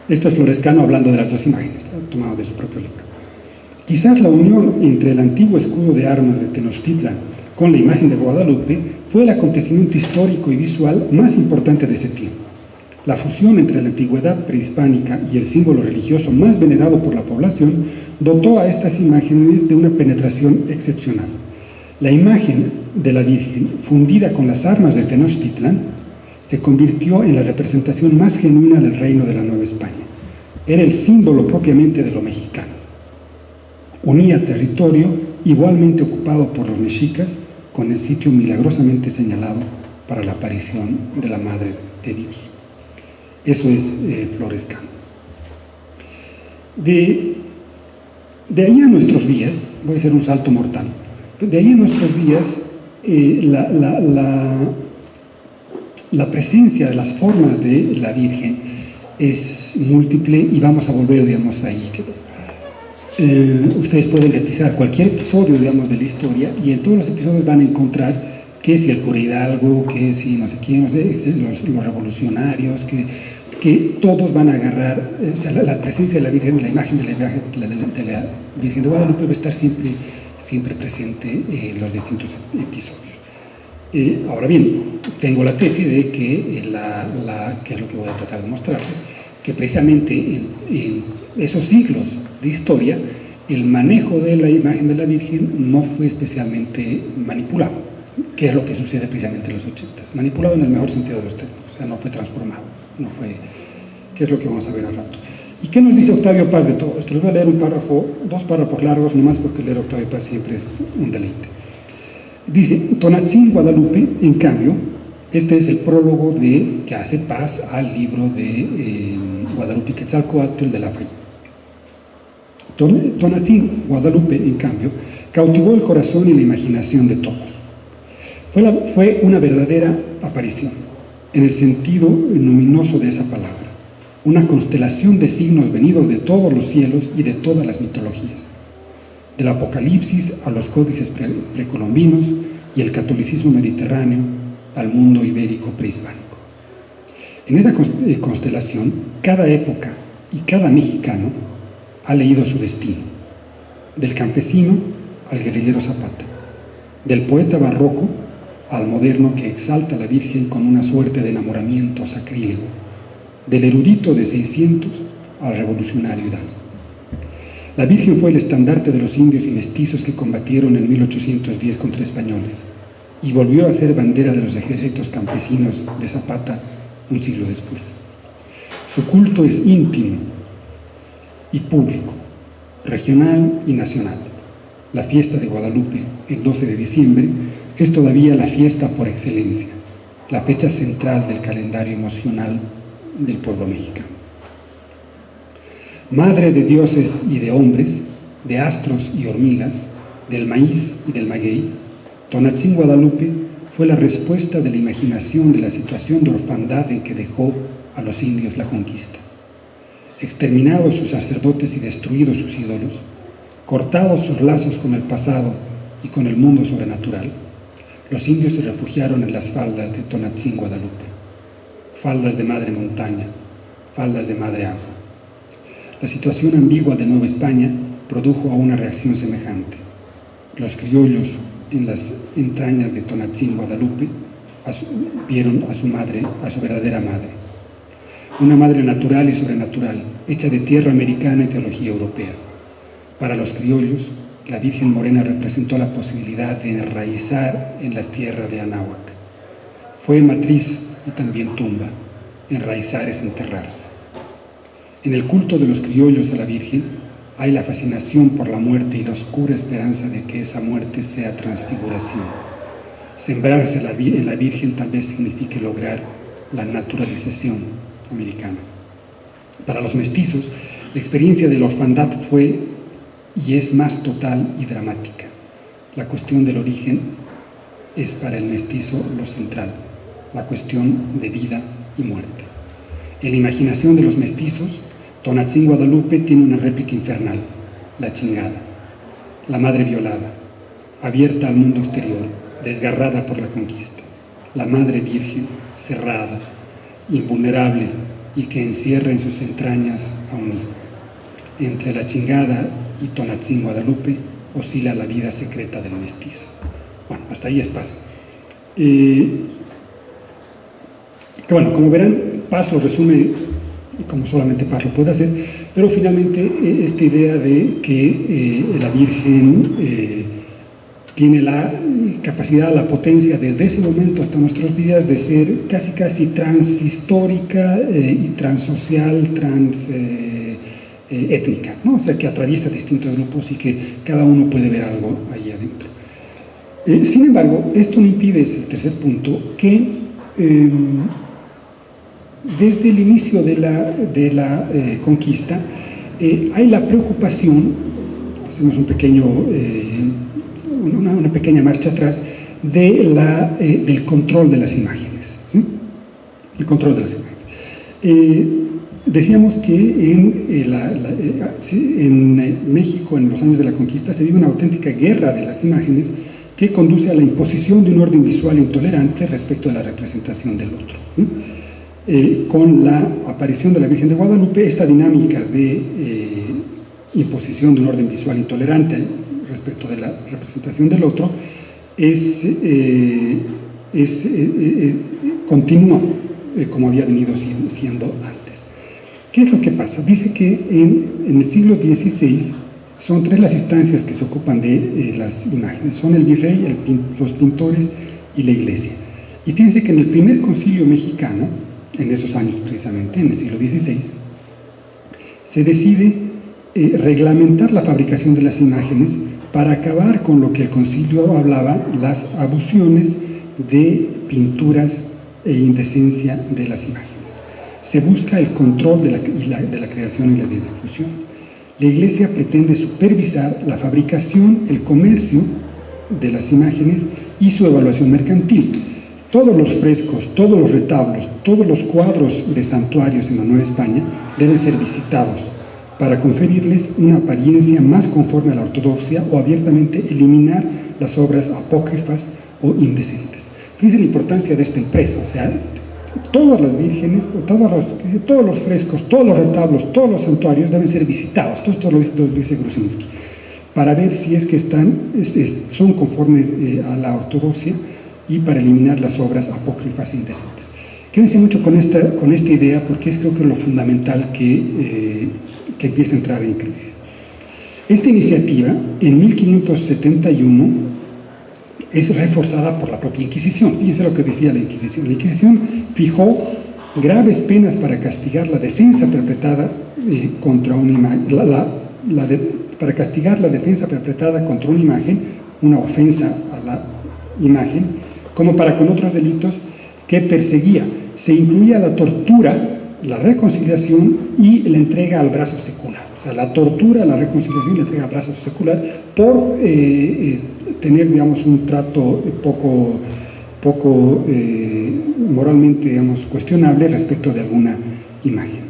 esto es Flores Cano hablando de las dos imágenes, tomado de su propio libro, quizás la unión entre el antiguo escudo de armas de Tenochtitlán con la imagen de Guadalupe fue el acontecimiento histórico y visual más importante de ese tiempo. La fusión entre la antigüedad prehispánica y el símbolo religioso más venerado por la población dotó a estas imágenes de una penetración excepcional. La imagen de la Virgen, fundida con las armas de Tenochtitlán, se convirtió en la representación más genuina del reino de la Nueva España. Era el símbolo propiamente de lo mexicano. Unía territorio igualmente ocupado por los mexicas con el sitio milagrosamente señalado para la aparición de la Madre de Dios. Eso es Flores Cano. De ahí a nuestros días, voy a hacer un salto mortal, de ahí a nuestros días la presencia de las formas de la Virgen es múltiple y vamos a volver, digamos, ahí. Ustedes pueden revisar cualquier episodio, digamos, de la historia y en todos los episodios van a encontrar que si el cura Hidalgo, que si no sé quién, no sé, los revolucionarios, que todos van a agarrar, o sea, la presencia de la Virgen, la imagen de la Virgen de Guadalupe va a estar siempre presente en los distintos episodios. Ahora bien, tengo la tesis de que, que es lo que voy a tratar de mostrarles, que precisamente en esos siglos de historia, el manejo de la imagen de la Virgen no fue especialmente manipulado, que es lo que sucede precisamente en los 80s. Manipulado en el mejor sentido de los términos, o sea, no fue transformado, no fue, que es lo que vamos a ver al rato. ¿Y qué nos dice Octavio Paz de todo esto? Les voy a leer dos párrafos largos, nomás porque leer Octavio Paz siempre es un deleite. Dice, Tonantzin Guadalupe, en cambio, este es el prólogo que hace Paz al libro de Guadalupe Quetzalcóatl de la Fría. Tonantzin Guadalupe, en cambio, cautivó el corazón y la imaginación de todos. Fue una verdadera aparición, en el sentido luminoso de esa palabra, una constelación de signos venidos de todos los cielos y de todas las mitologías, del Apocalipsis a los códices precolombinos y el catolicismo mediterráneo al mundo ibérico prehispánico. En esa constelación, cada época y cada mexicano ha leído su destino, del campesino al guerrillero Zapata, del poeta barroco al moderno que exalta a la Virgen con una suerte de enamoramiento sacrílego, del erudito de 600 al revolucionario Hidalgo. La Virgen fue el estandarte de los indios y mestizos que combatieron en 1810 contra españoles y volvió a ser bandera de los ejércitos campesinos de Zapata un siglo después. Su culto es íntimo y público, regional y nacional. La fiesta de Guadalupe, el 12 de diciembre, es todavía la fiesta por excelencia, la fecha central del calendario emocional del pueblo mexicano. madre de dioses y de hombres, de astros y hormigas, del maíz y del maguey, Tonantzin Guadalupe fue la respuesta de la imaginación de la situación de orfandad en que dejó a los indios la conquista. Exterminados sus sacerdotes y destruidos sus ídolos, cortados sus lazos con el pasado y con el mundo sobrenatural, los indios se refugiaron en las faldas de Tonantzin Guadalupe, faldas de madre montaña, faldas de madre agua. La situación ambigua de Nueva España produjo a una reacción semejante. Los criollos en las entrañas de Tonantzin Guadalupe vieron a su madre, a su verdadera madre. Una madre natural y sobrenatural, hecha de tierra americana y teología europea. Para los criollos, la Virgen Morena representó la posibilidad de enraizar en la tierra de Anáhuac. Fue matriz y también tumba. Enraizar es enterrarse. En el culto de los criollos a la Virgen hay la fascinación por la muerte y la oscura esperanza de que esa muerte sea transfiguración. Sembrarse en la Virgen tal vez signifique lograr la naturalización americana. Para los mestizos, la experiencia de la orfandad fue y es más total y dramática. La cuestión del origen es para el mestizo lo central, la cuestión de vida y muerte. En la imaginación de los mestizos, Tonantzin Guadalupe tiene una réplica infernal, la chingada, la madre violada, abierta al mundo exterior, desgarrada por la conquista, la madre virgen, cerrada, invulnerable y que encierra en sus entrañas a un hijo. Entre la chingada y Tonantzin Guadalupe oscila la vida secreta del mestizo. Bueno, hasta ahí es Paz. Bueno, como verán, Paz lo resume como solamente Paz lo puede hacer, pero finalmente esta idea de que la Virgen tiene la capacidad, la potencia desde ese momento hasta nuestros días de ser casi transhistórica y transsocial, étnica, ¿no? O sea, que atraviesa distintos grupos y que cada uno puede ver algo ahí adentro. Sin embargo, esto no impide, es el tercer punto, que desde el inicio de la conquista hay la preocupación, hacemos una pequeña marcha atrás, del control de las imágenes, ¿sí? El control de las imágenes. Decíamos que en México, en los años de la conquista, se vive una auténtica guerra de las imágenes que conduce a la imposición de un orden visual intolerante respecto a la representación del otro, ¿sí? Con la aparición de la Virgen de Guadalupe, esta dinámica de imposición de un orden visual intolerante respecto de la representación del otro continúa como había venido siendo antes. ¿Qué es lo que pasa? Dice que en el siglo XVI son tres las instancias que se ocupan de las imágenes. Son el virrey, los pintores y la iglesia. Y fíjense que en el primer concilio mexicano, en esos años precisamente, en el siglo XVI, se decide reglamentar la fabricación de las imágenes para acabar con lo que el concilio hablaba, las abusiones de pinturas e indecencia de las imágenes. Se busca el control de la creación y la difusión. La Iglesia pretende supervisar la fabricación, el comercio de las imágenes y su evaluación mercantil. Todos los frescos, todos los retablos, todos los cuadros de santuarios en la Nueva España deben ser visitados para conferirles una apariencia más conforme a la ortodoxia o abiertamente eliminar las obras apócrifas o indecentes. Fíjense la importancia de esta empresa, o sea, todas las vírgenes, todos los frescos, todos los retablos, todos los santuarios deben ser visitados, todo esto lo dice Grusinski, para ver si es que son conformes a la ortodoxia y para eliminar las obras apócrifas e indecentes. Quédense mucho con esta idea porque es creo que lo fundamental que empieza a entrar en crisis. Esta iniciativa, en 1571, es reforzada por la propia Inquisición. Fíjense lo que decía la Inquisición. La Inquisición fijó graves penas para castigar la defensa perpetrada contra una imagen, para castigar la defensa perpetrada contra una imagen, una ofensa a la imagen, como para con otros delitos que perseguía. Se incluía la tortura la reconciliación y la entrega al brazo secular. O sea, la tortura, la reconciliación y la entrega al brazo secular por tener, digamos, un trato poco moralmente, digamos, cuestionable respecto de alguna imagen.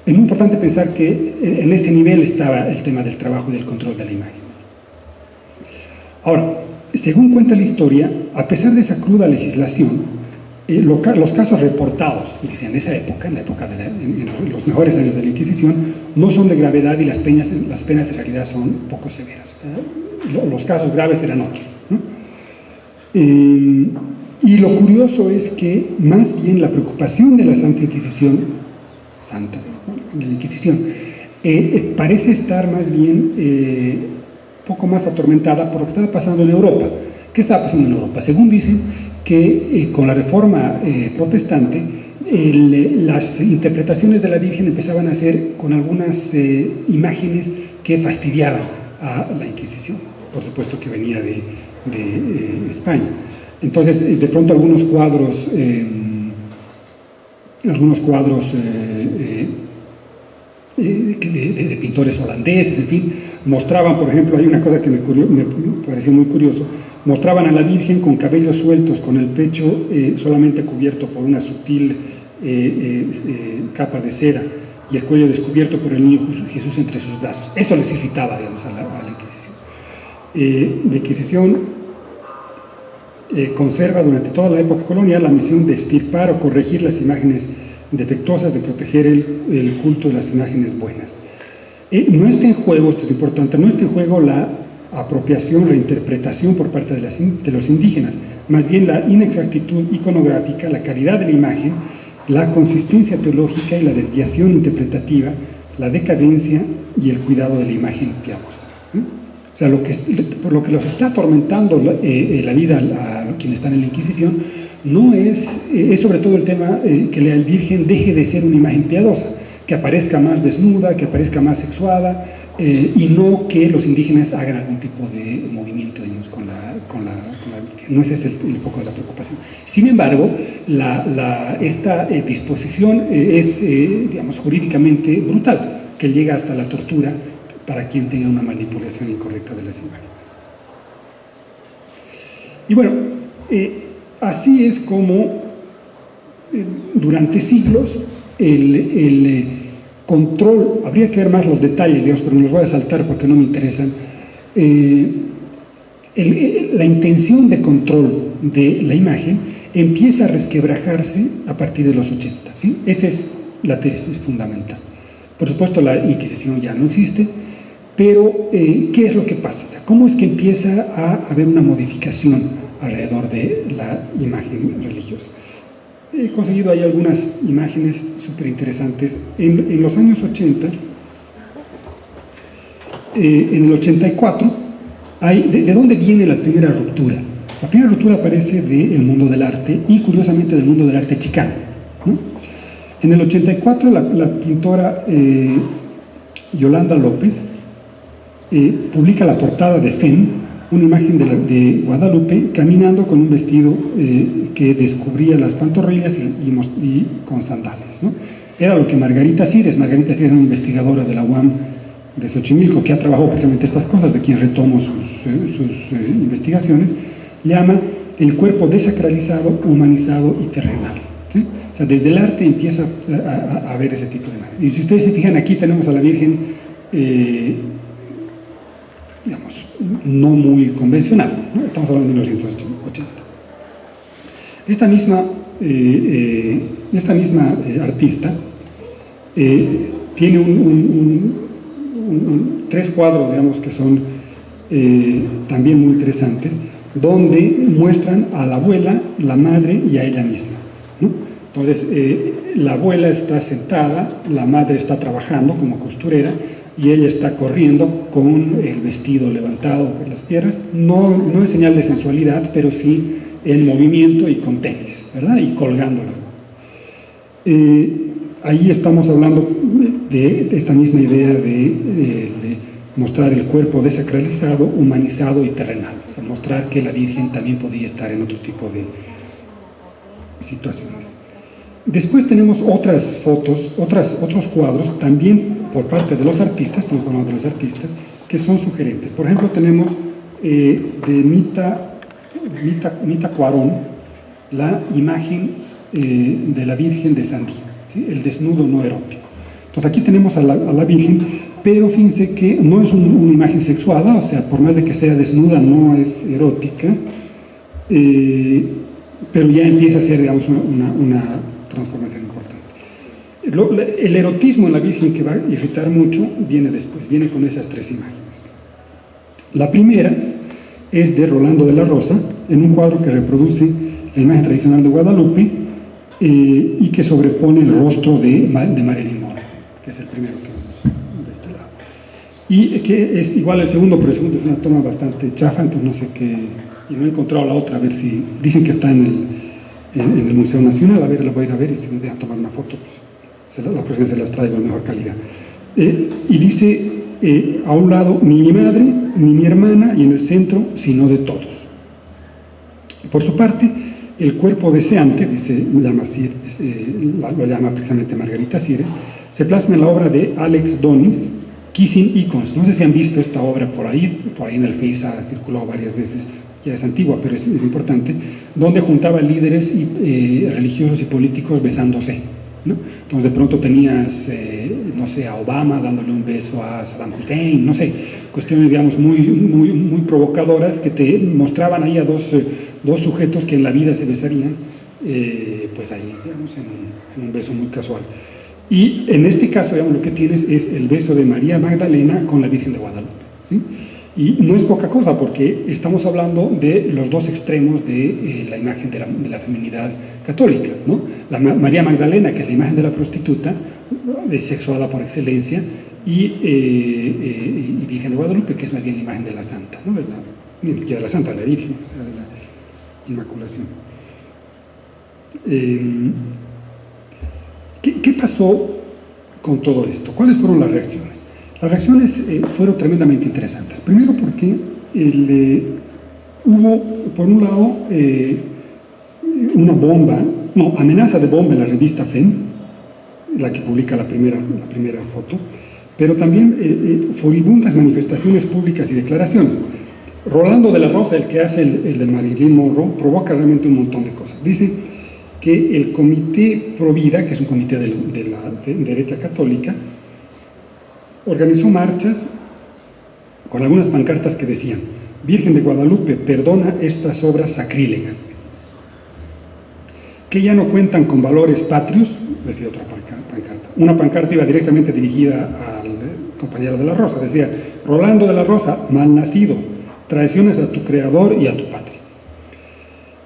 Es muy importante pensar que en ese nivel estaba el tema del trabajo y del control de la imagen. Ahora, según cuenta la historia, a pesar de esa cruda legislación, los casos reportados, dice, en esa época, en los mejores años de la Inquisición, no son de gravedad y las penas en realidad son poco severas. Los casos graves eran otros, ¿no? Y lo curioso es que más bien la preocupación de la Santa Inquisición, de la Inquisición, parece estar más bien poco más atormentada por lo que estaba pasando en Europa. ¿Qué estaba pasando en Europa? Según dicen, que con la reforma protestante, las interpretaciones de la Virgen empezaban a ser con algunas imágenes que fastidiaban a la Inquisición, por supuesto que venía de España. Entonces, de pronto algunos cuadros de pintores holandeses, en fin, mostraban, por ejemplo, hay una cosa que me pareció muy curioso, mostraban a la Virgen con cabellos sueltos, con el pecho solamente cubierto por una sutil capa de seda y el cuello descubierto por el niño Jesús entre sus brazos. Eso les irritaba, digamos, a la Inquisición. La Inquisición conserva durante toda la época colonial la misión de extirpar o corregir las imágenes defectuosas, de proteger el culto de las imágenes buenas. No está en juego, esto es importante, no está en juego la apropiación, reinterpretación por parte de los indígenas, más bien la inexactitud iconográfica, la calidad de la imagen, la consistencia teológica y la desviación interpretativa, la decadencia y el cuidado de la imagen piadosa. O sea, por lo que los está atormentando la vida a quienes están en la Inquisición, no es sobre todo el tema que la Virgen deje de ser una imagen piadosa, que aparezca más desnuda, que aparezca más sexuada, y no que los indígenas hagan algún tipo de movimiento, digamos, con la Virgen. No ese es el foco de la preocupación. Sin embargo, esta disposición es, digamos, jurídicamente brutal, que llega hasta la tortura para quien tenga una manipulación incorrecta de las imágenes. Y bueno, así es como durante siglos el control, habría que ver más los detalles, digamos, pero me los voy a saltar porque no me interesan. La intención de control de la imagen empieza a resquebrajarse a partir de los 80, ¿sí? Esa es la tesis fundamental. Por supuesto, la Inquisición ya no existe, pero ¿qué es lo que pasa? O sea, ¿cómo es que empieza a haber una modificación alrededor de la imagen religiosa? He conseguido ahí algunas imágenes súper interesantes. En los años 80, en el 84, ¿de dónde viene la primera ruptura? La primera ruptura aparece del mundo del arte y curiosamente del mundo del arte chicano, ¿no? En el 84 la pintora Yolanda López publica la portada de Fem, una imagen de Guadalupe caminando con un vestido que descubría las pantorrillas y con sandalias, ¿no? Era lo que Margarita Cires es una investigadora de la UAM de Xochimilco, que ha trabajado precisamente estas cosas, de quien retomo sus investigaciones, llama el cuerpo desacralizado, humanizado y terrenal, ¿sí? O sea, desde el arte empieza a ver ese tipo de imagen. Y si ustedes se fijan, aquí tenemos a la Virgen, digamos, no muy convencional, ¿no? Estamos hablando de 1980. Esta misma artista tiene tres cuadros, digamos, que son también muy interesantes, donde muestran a la abuela, la madre y a ella misma, ¿no? Entonces, la abuela está sentada, la madre está trabajando como costurera y ella está corriendo con el vestido levantado por las piernas, no en señal de sensualidad, pero sí en movimiento y con tenis, ¿verdad? Y colgándolo. Ahí estamos hablando de esta misma idea de mostrar el cuerpo desacralizado, humanizado y terrenal, o sea, mostrar que la Virgen también podía estar en otro tipo de situaciones. Después tenemos otras fotos, otros cuadros, también por parte de los artistas, estamos hablando de los artistas, que son sugerentes. Por ejemplo, tenemos de Mita Cuarón la imagen de la Virgen de Sandí, ¿sí? El desnudo no erótico. Entonces aquí tenemos a la Virgen, pero fíjense que no es una imagen sexuada, o sea, por más de que sea desnuda, no es erótica, pero ya empieza a ser, digamos, una transformación importante. El erotismo en la Virgen, que va a irritar mucho, viene después, viene con esas tres imágenes. La primera es de Rolando de la Rosa, en un cuadro que reproduce la imagen tradicional de Guadalupe y que sobrepone el rostro de Marilyn Monroe, que es el primero que vemos de este lado. Y que es igual al segundo, pero el segundo es una toma bastante chafa, entonces no sé qué, y no he encontrado la otra, a ver si, dicen que está en el Museo Nacional, a ver, la voy a ir a ver y si me dejan tomar una foto, pues la próxima se las traigo en mejor calidad. Y dice, a un lado, ni mi madre, ni mi hermana, y en el centro, sino de todos. Por su parte, el cuerpo deseante, lo llama precisamente Margarita Sires, se plasma en la obra de Alex Donis, Kissing Icons. No sé si han visto esta obra por ahí en el Face ha circulado varias veces, ya es antigua, pero es importante, donde juntaba líderes religiosos y políticos besándose, ¿no? Entonces de pronto tenías, no sé, a Obama dándole un beso a Saddam Hussein, no sé, cuestiones, digamos, muy provocadoras que te mostraban ahí a dos sujetos que en la vida se besarían, pues ahí, digamos, en un beso muy casual. Y en este caso, digamos, lo que tienes es el beso de María Magdalena con la Virgen de Guadalupe, ¿sí? Y no es poca cosa, porque estamos hablando de los dos extremos de la imagen de la feminidad católica, ¿no? La María Magdalena, que es la imagen de la prostituta, sexuada por excelencia, y Virgen de Guadalupe, que es más bien la imagen de la santa, ¿no? Ni siquiera de la santa, de la Virgen, o sea, de la Inmaculación. ¿Qué pasó con todo esto? ¿Cuáles fueron las reacciones? Las reacciones fueron tremendamente interesantes. Primero porque hubo, por un lado, amenaza de bomba en la revista FEM, la que publica la primera foto, pero también furibundas manifestaciones públicas y declaraciones. Rolando de la Rosa, el que hace el de Marilyn Monroe, provoca realmente un montón de cosas. Dice que el Comité Provida, que es un comité de la derecha católica, organizó marchas con algunas pancartas que decían: Virgen de Guadalupe, perdona estas obras sacrílegas, que ya no cuentan con valores patrios, decía otra pancarta. Una pancarta iba directamente dirigida al compañero de la Rosa, decía: Rolando de la Rosa, malnacido, traiciones a tu creador y a tu patria.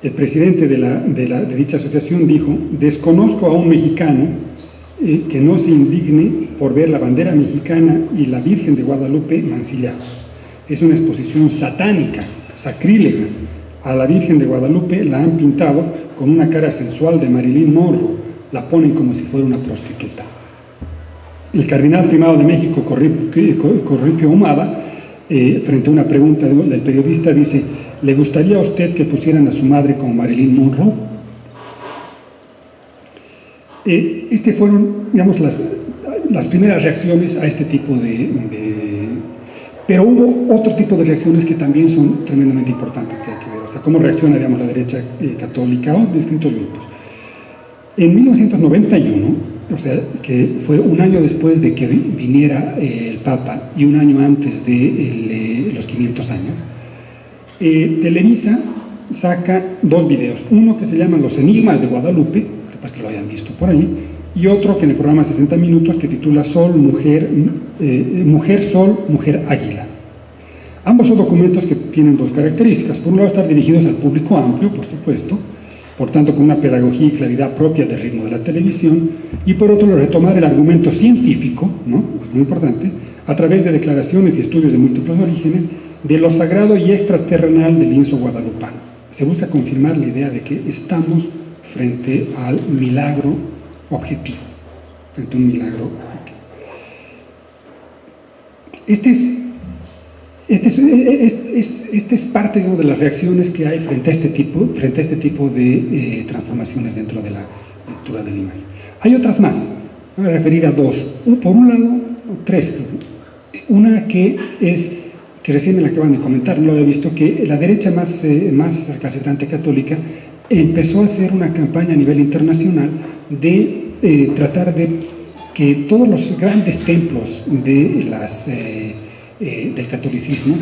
El presidente de dicha asociación dijo: desconozco a un mexicano que no se indigne por ver la bandera mexicana y la Virgen de Guadalupe mancillados. Es una exposición satánica, sacrílega. A la Virgen de Guadalupe la han pintado con una cara sensual de Marilyn Monroe, la ponen como si fuera una prostituta. El cardenal primado de México, Corripio Humada, frente a una pregunta del periodista, dice: ¿le gustaría a usted que pusieran a su madre como Marilyn Monroe? Fueron, digamos, las primeras reacciones a este tipo pero hubo otro tipo de reacciones que también son tremendamente importantes que hay que ver, o sea, cómo reacciona, digamos, la derecha católica o distintos grupos. En 1991, o sea, que fue un año después de que viniera el Papa y un año antes de los 500 años, Televisa saca dos videos, uno que se llama Los Enigmas de Guadalupe, capaz que lo hayan visto por ahí, y otro que en el programa 60 minutos que titula Sol, Mujer, Sol, Mujer, Águila. Ambos son documentos que tienen dos características: por un lado, estar dirigidos al público amplio, por supuesto, por tanto con una pedagogía y claridad propia del ritmo de la televisión, y por otro, retomar el argumento científico, ¿no?, es muy importante, a través de declaraciones y estudios de múltiples orígenes, de lo sagrado y extraterrenal del lienzo guadalupano. Se busca confirmar la idea de que estamos frente al milagro objetivo, frente a un milagro objetivo. Esta es parte, digamos, de las reacciones que hay frente a este tipo de transformaciones dentro de captura de la imagen. Hay otras más, voy a referir a dos. Por un lado, tres. Una que recién me la acaban de comentar, no lo había visto, que la derecha más recalcitrante católica empezó a hacer una campaña a nivel internacional de tratar de que todos los grandes templos del catolicismo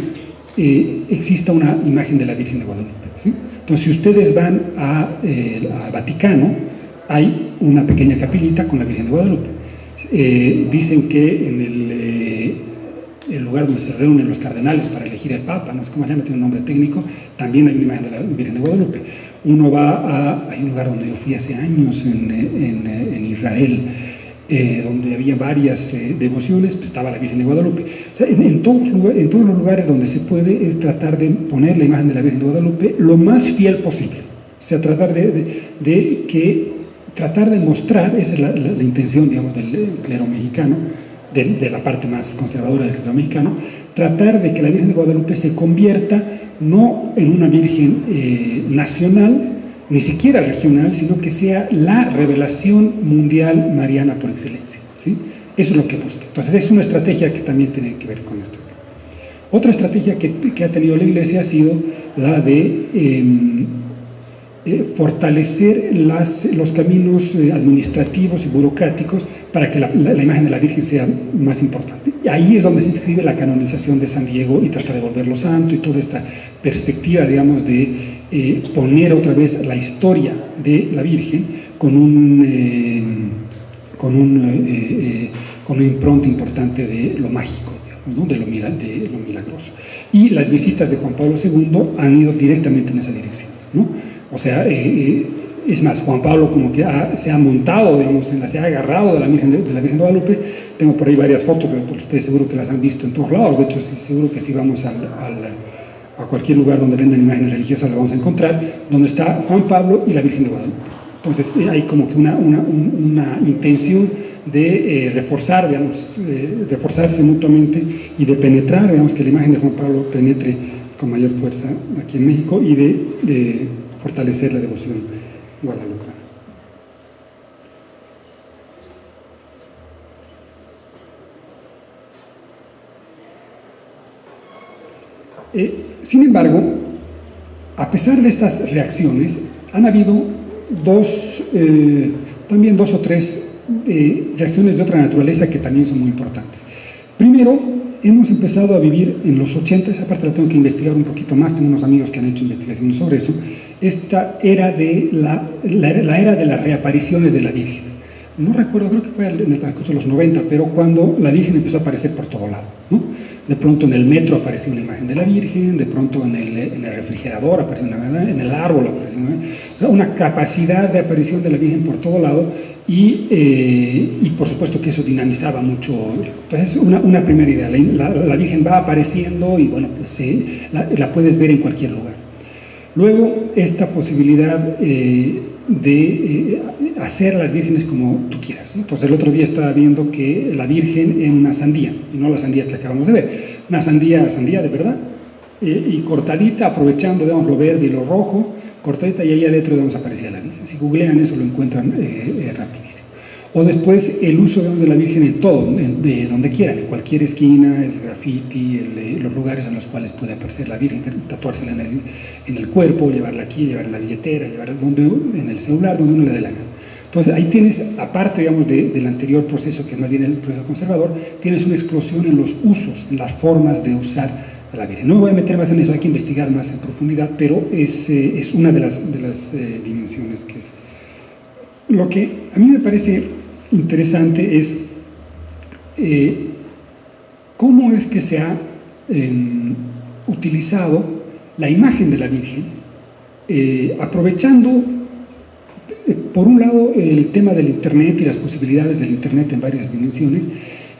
exista una imagen de la Virgen de Guadalupe, ¿sí? Entonces, si ustedes van a Vaticano, hay una pequeña capillita con la Virgen de Guadalupe. Dicen que en el lugar donde se reúnen los cardenales para elegir el Papa, no sé cómo se llama, tiene un nombre técnico, también hay una imagen de la Virgen de Guadalupe. Uno va hay un lugar donde yo fui hace años en Israel, donde había varias devociones, pues estaba la Virgen de Guadalupe. O sea, en todos los lugares donde se puede es tratar de poner la imagen de la Virgen de Guadalupe lo más fiel posible. O sea, tratar de mostrar, esa es la intención, digamos, del clero mexicano, de la parte más conservadora del clero mexicano, tratar de que la Virgen de Guadalupe se convierta no en una Virgen nacional, ni siquiera regional, sino que sea la revelación mundial mariana por excelencia, ¿sí? Eso es lo que busca. Entonces es una estrategia que también tiene que ver con esto. Otra estrategia que ha tenido la Iglesia ha sido la de fortalecer los caminos administrativos y burocráticos para que la imagen de la Virgen sea más importante. Y ahí es donde se inscribe la canonización de San Diego y tratar de volverlo santo y toda esta perspectiva, digamos, de poner otra vez la historia de la Virgen con una impronta importante de lo mágico, digamos, ¿no? de lo milagroso. Y las visitas de Juan Pablo II han ido directamente en esa dirección, ¿no? O sea, es más, Juan Pablo como que se ha montado, digamos, se ha agarrado de la Virgen de Guadalupe. Tengo por ahí varias fotos, pero ustedes seguro que las han visto en todos lados. De hecho, seguro que si vamos a cualquier lugar donde vendan imágenes religiosas la vamos a encontrar, donde está Juan Pablo y la Virgen de Guadalupe. Entonces hay como que una intención de reforzar, digamos, reforzarse mutuamente y de penetrar, digamos, que la imagen de Juan Pablo penetre con mayor fuerza aquí en México y de fortalecer la devoción guadalupana. Sin embargo, a pesar de estas reacciones, han habido también dos o tres reacciones de otra naturaleza que también son muy importantes. Primero, hemos empezado a vivir en los 80, esa parte la tengo que investigar un poquito más, tengo unos amigos que han hecho investigaciones sobre eso, esta era de la era de las reapariciones de la Virgen. No recuerdo, creo que fue en el transcurso de los 90, pero cuando la Virgen empezó a aparecer por todo lado, ¿no? De pronto en el metro apareció una imagen de la Virgen, de pronto en el refrigerador apareció una imagen, en el árbol apareció una capacidad de aparición de la Virgen por todo lado y por supuesto que eso dinamizaba mucho. Entonces, una primera idea, la Virgen va apareciendo y bueno, pues la puedes ver en cualquier lugar. Luego, esta posibilidad de hacer las vírgenes como tú quieras, ¿no? Entonces el otro día estaba viendo que la Virgen en una sandía, y no la sandía que acabamos de ver, una sandía de verdad, y cortadita, aprovechando, digamos, lo verde y lo rojo, cortadita, y ahí adentro, digamos, aparecía la Virgen. Si googlean eso lo encuentran rapidísimo. O después el uso, digamos, de la Virgen en todo, de donde quieran, en cualquier esquina, el graffiti, los lugares en los cuales puede aparecer la Virgen, tatuársela en el cuerpo, llevarla aquí, llevarla en la billetera, llevarla en el celular, donde uno le dé la gana. Entonces ahí tienes, aparte, digamos, del anterior proceso, que más bien el proceso conservador, tienes una explosión en los usos, en las formas de usar a la Virgen. No me voy a meter más en eso, hay que investigar más en profundidad, pero es una de las dimensiones que es. Lo que a mí me parece interesante es cómo es que se ha utilizado la imagen de la Virgen, aprovechando por un lado el tema del Internet y las posibilidades del Internet en varias dimensiones,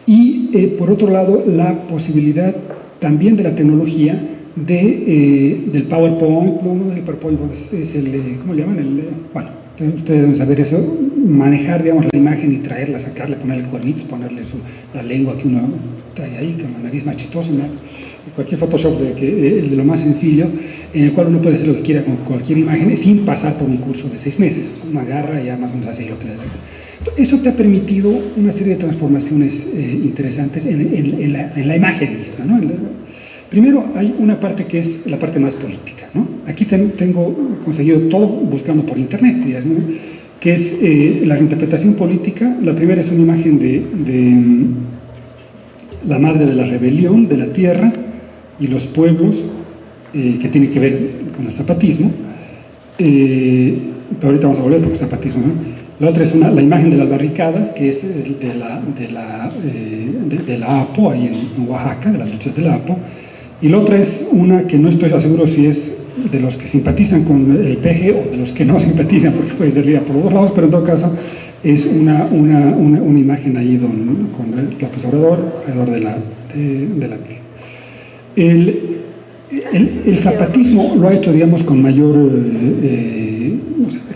y por otro lado la posibilidad también de la tecnología del PowerPoint. No, el PowerPoint es ¿cómo le llaman? Bueno, ustedes deben saber eso, manejar, digamos, la imagen y traerla, sacarle, ponerle cuernitos, ponerle la lengua que uno trae ahí, con la nariz más chistosa, más. cualquier Photoshop de lo más sencillo, en el cual uno puede hacer lo que quiera con cualquier imagen sin pasar por un curso de 6 meses. O sea, uno agarra y ya más o menos hace lo que le da la gana. Eso te ha permitido una serie de transformaciones interesantes en la imagen misma, ¿no? Primero, hay una parte que es la parte más política, ¿no? Aquí tengo conseguido todo buscando por internet, digamos, ¿no? Que es la reinterpretación política. La primera es una imagen de la madre de la rebelión, de la tierra y los pueblos, que tiene que ver con el zapatismo, pero ahorita vamos a volver porque es zapatismo, ¿no? La otra es la imagen de las barricadas, que es de la APO, ahí en Oaxaca, de las luchas de la APO, y la otra es una que no estoy seguro si es de los que simpatizan con el PG o de los que no simpatizan, porque puede ser por los dos lados, pero en todo caso es una imagen ahí con el López Obrador alrededor de la Virgen. El zapatismo lo ha hecho, digamos, con mayor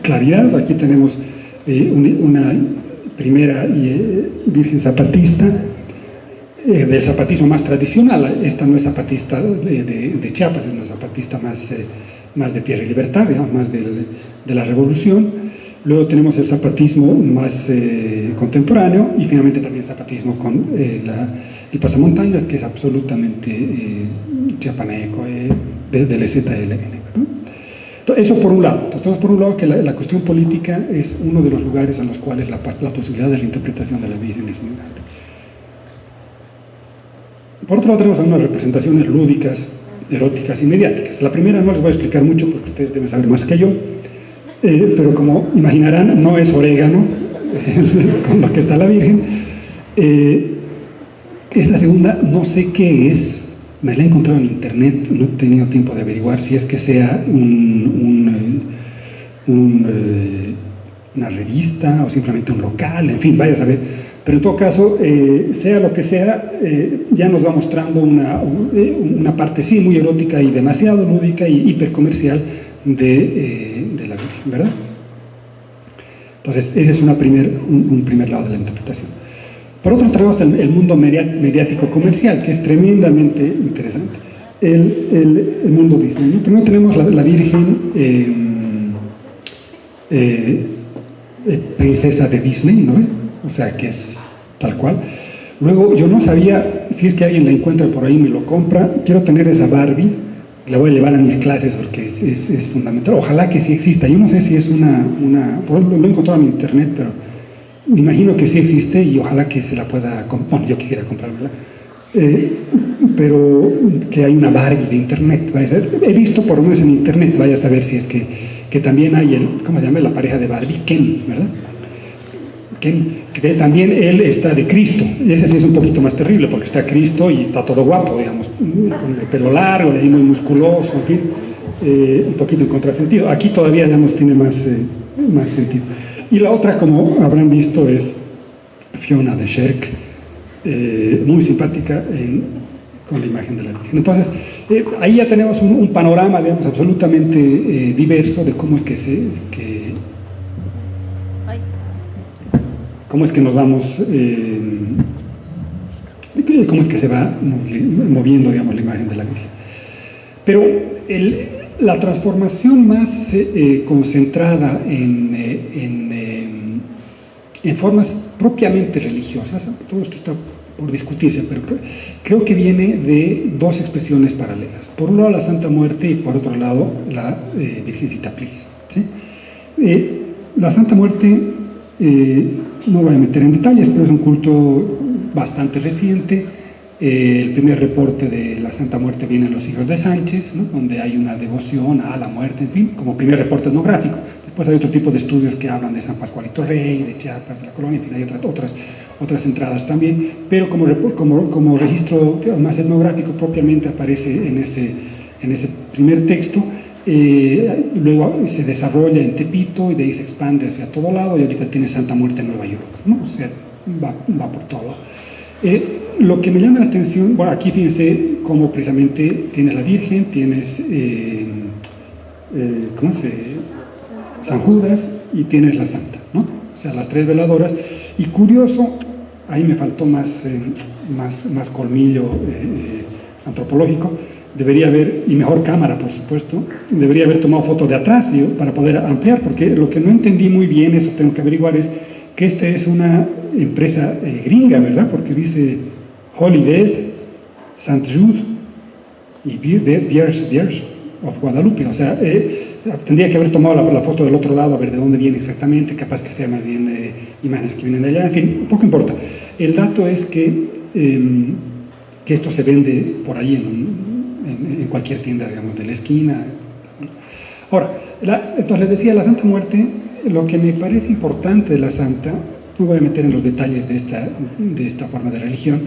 claridad. Aquí tenemos una primera Virgen zapatista, del zapatismo más tradicional. Esta no es zapatista de Chiapas, es una zapatista más de Tierra y Libertad, digamos, más de la revolución. Luego tenemos el zapatismo más contemporáneo y finalmente también el zapatismo con el pasamontañas, que es absolutamente chiapaneco, del EZLN, ¿no? Eso por un lado. Entonces, tenemos por un lado que la cuestión política es uno de los lugares en los cuales la posibilidad de reinterpretación de la Virgen es muy grande. Por otro lado, tenemos algunas representaciones lúdicas, eróticas y mediáticas. La primera no les voy a explicar mucho porque ustedes deben saber más que yo, pero como imaginarán, no es orégano con lo que está la Virgen. Esta segunda no sé qué es, me la he encontrado en internet, no he tenido tiempo de averiguar si es que sea una revista o simplemente un local, en fin, vaya a saber. Pero en todo caso, sea lo que sea, ya nos va mostrando una parte sí muy erótica y demasiado lúdica y hipercomercial de la Virgen, ¿verdad? Entonces, ese es un primer lado de la interpretación. Por otro, tenemos el mundo mediático comercial, que es tremendamente interesante. El mundo Disney, ¿no? Primero tenemos la Virgen princesa de Disney, ¿no? O sea, que es tal cual. Luego, yo no sabía, si es que alguien la encuentra por ahí, me lo compra. Quiero tener esa Barbie, la voy a llevar a mis clases porque es fundamental. Ojalá que sí exista. Yo no sé si es lo he encontrado en internet, pero me imagino que sí existe y ojalá que se la pueda comprar. Bueno, yo quisiera comprarla, pero que hay una Barbie de internet. He visto por lo menos en internet, vaya a saber si es que también hay ¿cómo se llama? La pareja de Barbie, Ken, ¿verdad? Ken, que también él está de Cristo. Ese sí es un poquito más terrible porque está Cristo y está todo guapo, digamos, con el pelo largo, y muy musculoso, en fin, un poquito en contrasentido. Aquí todavía, digamos, tiene más sentido. Y la otra, como habrán visto, es Fiona de Sherk, muy simpática con la imagen de la Virgen. Entonces, ahí ya tenemos un panorama, digamos, absolutamente diverso de cómo es que nos vamos, cómo es que se va moviendo, digamos, la imagen de la Virgen. Pero la transformación más concentrada en formas propiamente religiosas, todo esto está por discutirse, pero creo que viene de dos expresiones paralelas. Por un lado la Santa Muerte y por otro lado la Virgencita Plis, ¿sí? La Santa Muerte, no voy a meter en detalles, pero es un culto bastante reciente. El primer reporte de la Santa Muerte viene en Los Hijos de Sánchez, ¿no? Donde hay una devoción a la muerte, en fin, como primer reporte etnográfico. Después hay otro tipo de estudios que hablan de San Pascualito Rey, de Chiapas, de la colonia, en fin, hay otras entradas también, pero como registro más etnográfico propiamente aparece en ese primer texto. Luego se desarrolla en Tepito y de ahí se expande hacia todo lado y ahorita tiene Santa Muerte en Nueva York, ¿no? O sea, va por todo lado. Lo que me llama la atención, bueno, aquí fíjense cómo precisamente tienes la Virgen, tienes San Judas y tienes la Santa, ¿no? O sea, las tres veladoras. Y curioso, ahí me faltó más colmillo antropológico, debería haber, y mejor cámara por supuesto, debería haber tomado fotos de atrás para poder ampliar, porque lo que no entendí muy bien, eso tengo que averiguar, es que esta es una empresa gringa, ¿verdad? Porque dice Holiday, St. Jude y Vierge of Guadalupe, o sea, tendría que haber tomado la foto del otro lado, a ver de dónde viene exactamente, capaz que sea más bien imágenes que vienen de allá, en fin, poco importa. El dato es que esto se vende por ahí en cualquier tienda, digamos, de la esquina. Ahora, entonces les decía, la Santa Muerte, lo que me parece importante de la Santa, no voy a meter en los detalles de esta forma de religión,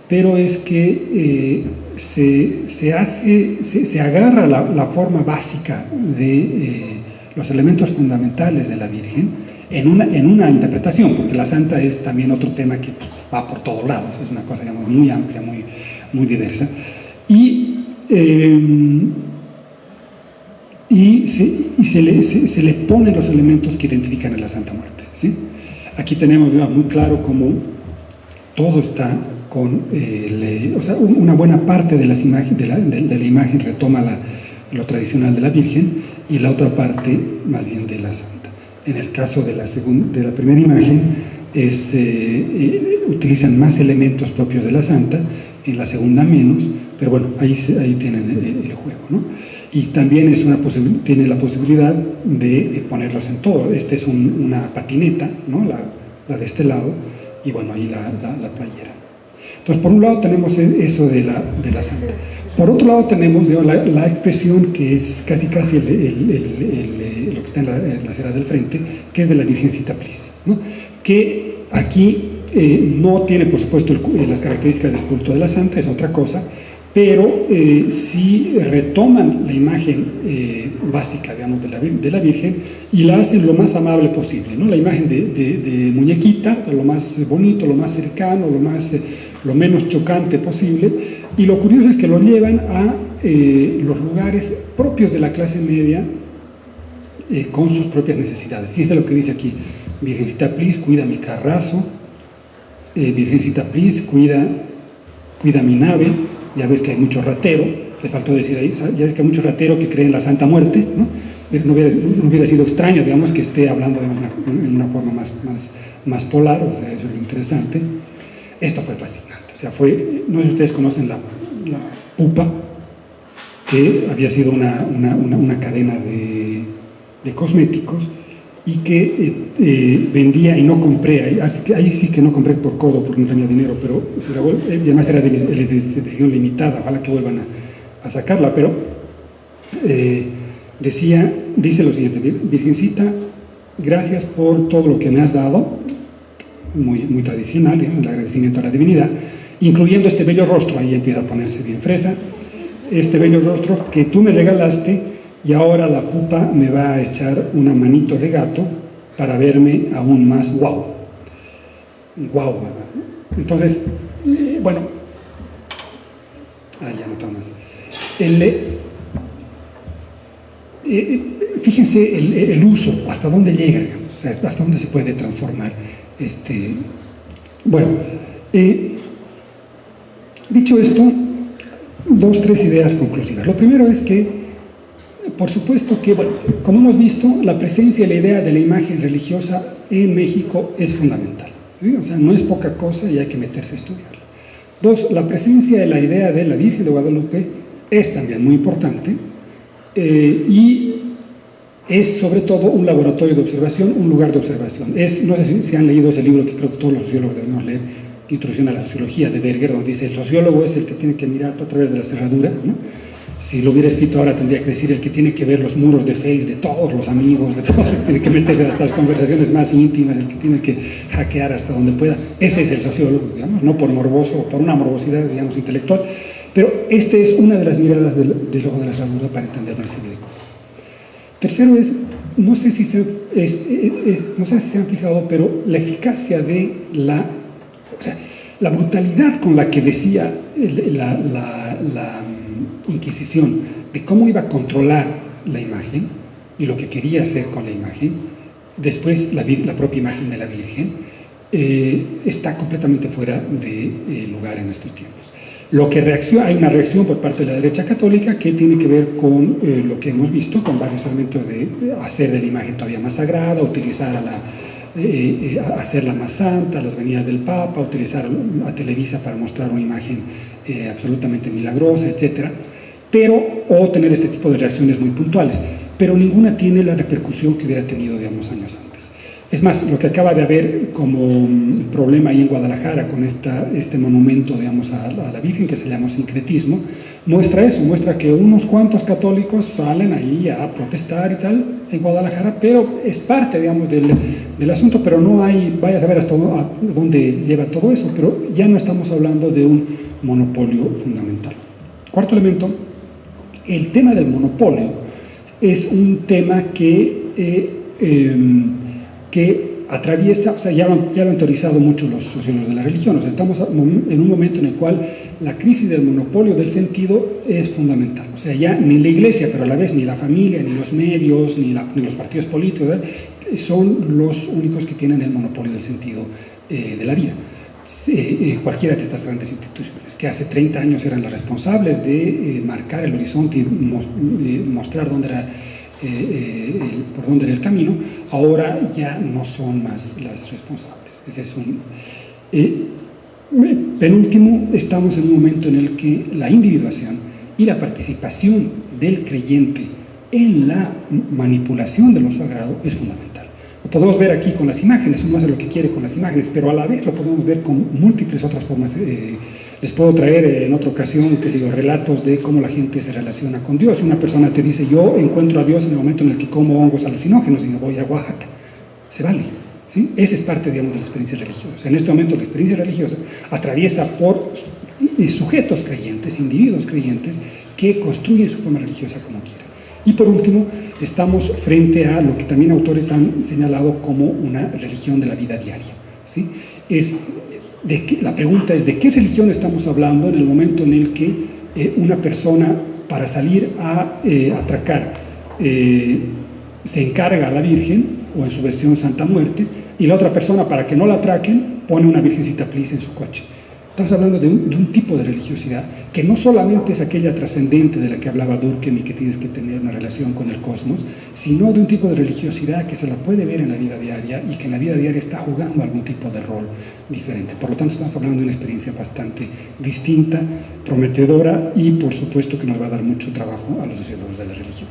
pero es que se agarra la forma básica de los elementos fundamentales de la Virgen en una interpretación, porque la Santa es también otro tema que va por todos lados, es una cosa, digamos, muy amplia, muy diversa, se le ponen los elementos que identifican a la Santa Muerte, ¿sí? Aquí tenemos, digamos, muy claro cómo todo está con, o sea, una buena parte de la imagen retoma lo tradicional de la Virgen y la otra parte más bien de la Santa. En el caso de la primera imagen utilizan más elementos propios de la Santa, en la segunda menos, pero bueno, ahí tienen el juego, ¿no? Y también tiene la posibilidad de ponerlos en todo. Esta es una patineta, ¿no? La de este lado, y bueno, ahí la playera. Entonces, por un lado tenemos eso de la Santa. Por otro lado tenemos, digamos, la expresión que es casi lo que está en la acera del frente, que es de la Virgencita Plis, ¿no? Que aquí no tiene, por supuesto, las características del culto de la Santa, es otra cosa, pero sí retoman la imagen básica, digamos, de la Virgen y la hacen lo más amable posible, ¿no? La imagen de muñequita, lo más bonito, lo más cercano, lo menos chocante posible, y lo curioso es que lo llevan a los lugares propios de la clase media con sus propias necesidades. Fíjense lo que dice aquí: Virgencita Plis, cuida mi carrazo, Virgencita Plis, cuida mi nave. Ya ves que hay mucho ratero, le faltó decir ahí, ya ves que hay mucho ratero que cree en la Santa Muerte, ¿no? No hubiera sido extraño, digamos, que esté hablando, digamos, en una forma más polar, o sea, eso es lo interesante. Esto fue fascinante, o sea, no sé si ustedes conocen la Pupa, que había sido una cadena de cosméticos y que vendía, y no compré, ahí sí que no compré por codo porque no tenía dinero, pero además era de edición limitada, ojalá que vuelvan a sacarla, pero dice lo siguiente: Virgencita, gracias por todo lo que me has dado, muy tradicional, digamos, el agradecimiento a la divinidad, incluyendo este bello rostro, ahí empieza a ponerse bien fresa, este bello rostro que tú me regalaste. Y ahora la Pupa me va a echar una manito de gato para verme aún más guau. Guau, ¿verdad? Entonces, bueno, ya no tengo más. Fíjense el uso, hasta dónde llega, digamos, o sea, hasta dónde se puede transformar. Bueno, dicho esto, 3 ideas conclusivas. Lo primero es que, por supuesto que, bueno, como hemos visto, la presencia y la idea de la imagen religiosa en México es fundamental, ¿sí? O sea, no es poca cosa y hay que meterse a estudiarla. 2, la presencia de la idea de la Virgen de Guadalupe es también muy importante y es sobre todo un laboratorio de observación, un lugar de observación. No sé si han leído ese libro que creo que todos los sociólogos debemos leer, Introducción a la Sociología, de Berger, donde dice: el sociólogo es el que tiene que mirar a través de la cerradura, ¿no? Si lo hubiera escrito ahora tendría que decir el que tiene que ver los muros de Face de todos los amigos, de todos, el que tiene que meterse hasta las conversaciones más íntimas, el que tiene que hackear hasta donde pueda. Ese es el sociólogo, digamos, no por morboso, por una morbosidad, digamos, intelectual, pero esta es una de las miradas del ojo de la cerradura para entender una serie de cosas. Tercero es, no sé si se han fijado, pero la eficacia de la brutalidad con la que decía la Inquisición de cómo iba a controlar la imagen y lo que quería hacer con la imagen, después la propia imagen de la Virgen, está completamente fuera de lugar en estos tiempos. Hay una reacción por parte de la derecha católica que tiene que ver con lo que hemos visto, con varios elementos de hacer de la imagen todavía más sagrada, utilizar hacerla más santa, las venidas del Papa, utilizar a Televisa para mostrar una imagen absolutamente milagrosa, etc. O tener este tipo de reacciones muy puntuales, pero ninguna tiene la repercusión que hubiera tenido, digamos, años antes. Es más, lo que acaba de haber como problema ahí en Guadalajara con este monumento, digamos, a la Virgen, que se llama sincretismo, muestra eso, muestra que unos cuantos católicos salen ahí a protestar y tal en Guadalajara, pero es parte, digamos, del asunto, pero no hay, vaya a saber hasta dónde lleva todo eso, pero ya no estamos hablando de un monopolio fundamental. Cuarto elemento, el tema del monopolio es un tema que atraviesa, o sea, ya lo han teorizado mucho los sociólogos de la religión. O sea, estamos en un momento en el cual la crisis del monopolio del sentido es fundamental. O sea, ya ni la iglesia, pero a la vez ni la familia, ni los medios, ni los partidos políticos, ¿verdad?, son los únicos que tienen el monopolio del sentido de la vida. Cualquiera de estas grandes instituciones que hace 30 años eran las responsables de marcar el horizonte y mostrar dónde era por dónde era el camino, ahora ya no son más las responsables. Ese es penúltimo, estamos en un momento en el que la individuación y la participación del creyente en la manipulación de lo sagrado es fundamental. Lo podemos ver aquí con las imágenes, uno hace lo que quiere con las imágenes, pero a la vez lo podemos ver con múltiples otras formas. Les puedo traer en otra ocasión, relatos de cómo la gente se relaciona con Dios. Una persona te dice, yo encuentro a Dios en el momento en el que como hongos alucinógenos y me voy a Oaxaca. Se vale, ¿sí? Esa es parte, digamos, de la experiencia religiosa. En este momento la experiencia religiosa atraviesa por sujetos creyentes, individuos creyentes, que construyen su forma religiosa como quieran. Y por último, estamos frente a lo que también autores han señalado como una religión de la vida diaria, ¿sí? La pregunta es, ¿de qué religión estamos hablando en el momento en el que una persona, para salir a atracar, se encarga a la Virgen, o en su versión Santa Muerte, y la otra persona, para que no la atraquen, pone una virgencita please en su coche? Estamos hablando de un tipo de religiosidad que no solamente es aquella trascendente de la que hablaba Durkheim y que tienes que tener una relación con el cosmos, sino de un tipo de religiosidad que se la puede ver en la vida diaria y que en la vida diaria está jugando algún tipo de rol diferente. Por lo tanto, estamos hablando de una experiencia bastante distinta, prometedora y, por supuesto, que nos va a dar mucho trabajo a los sociólogos de la religión.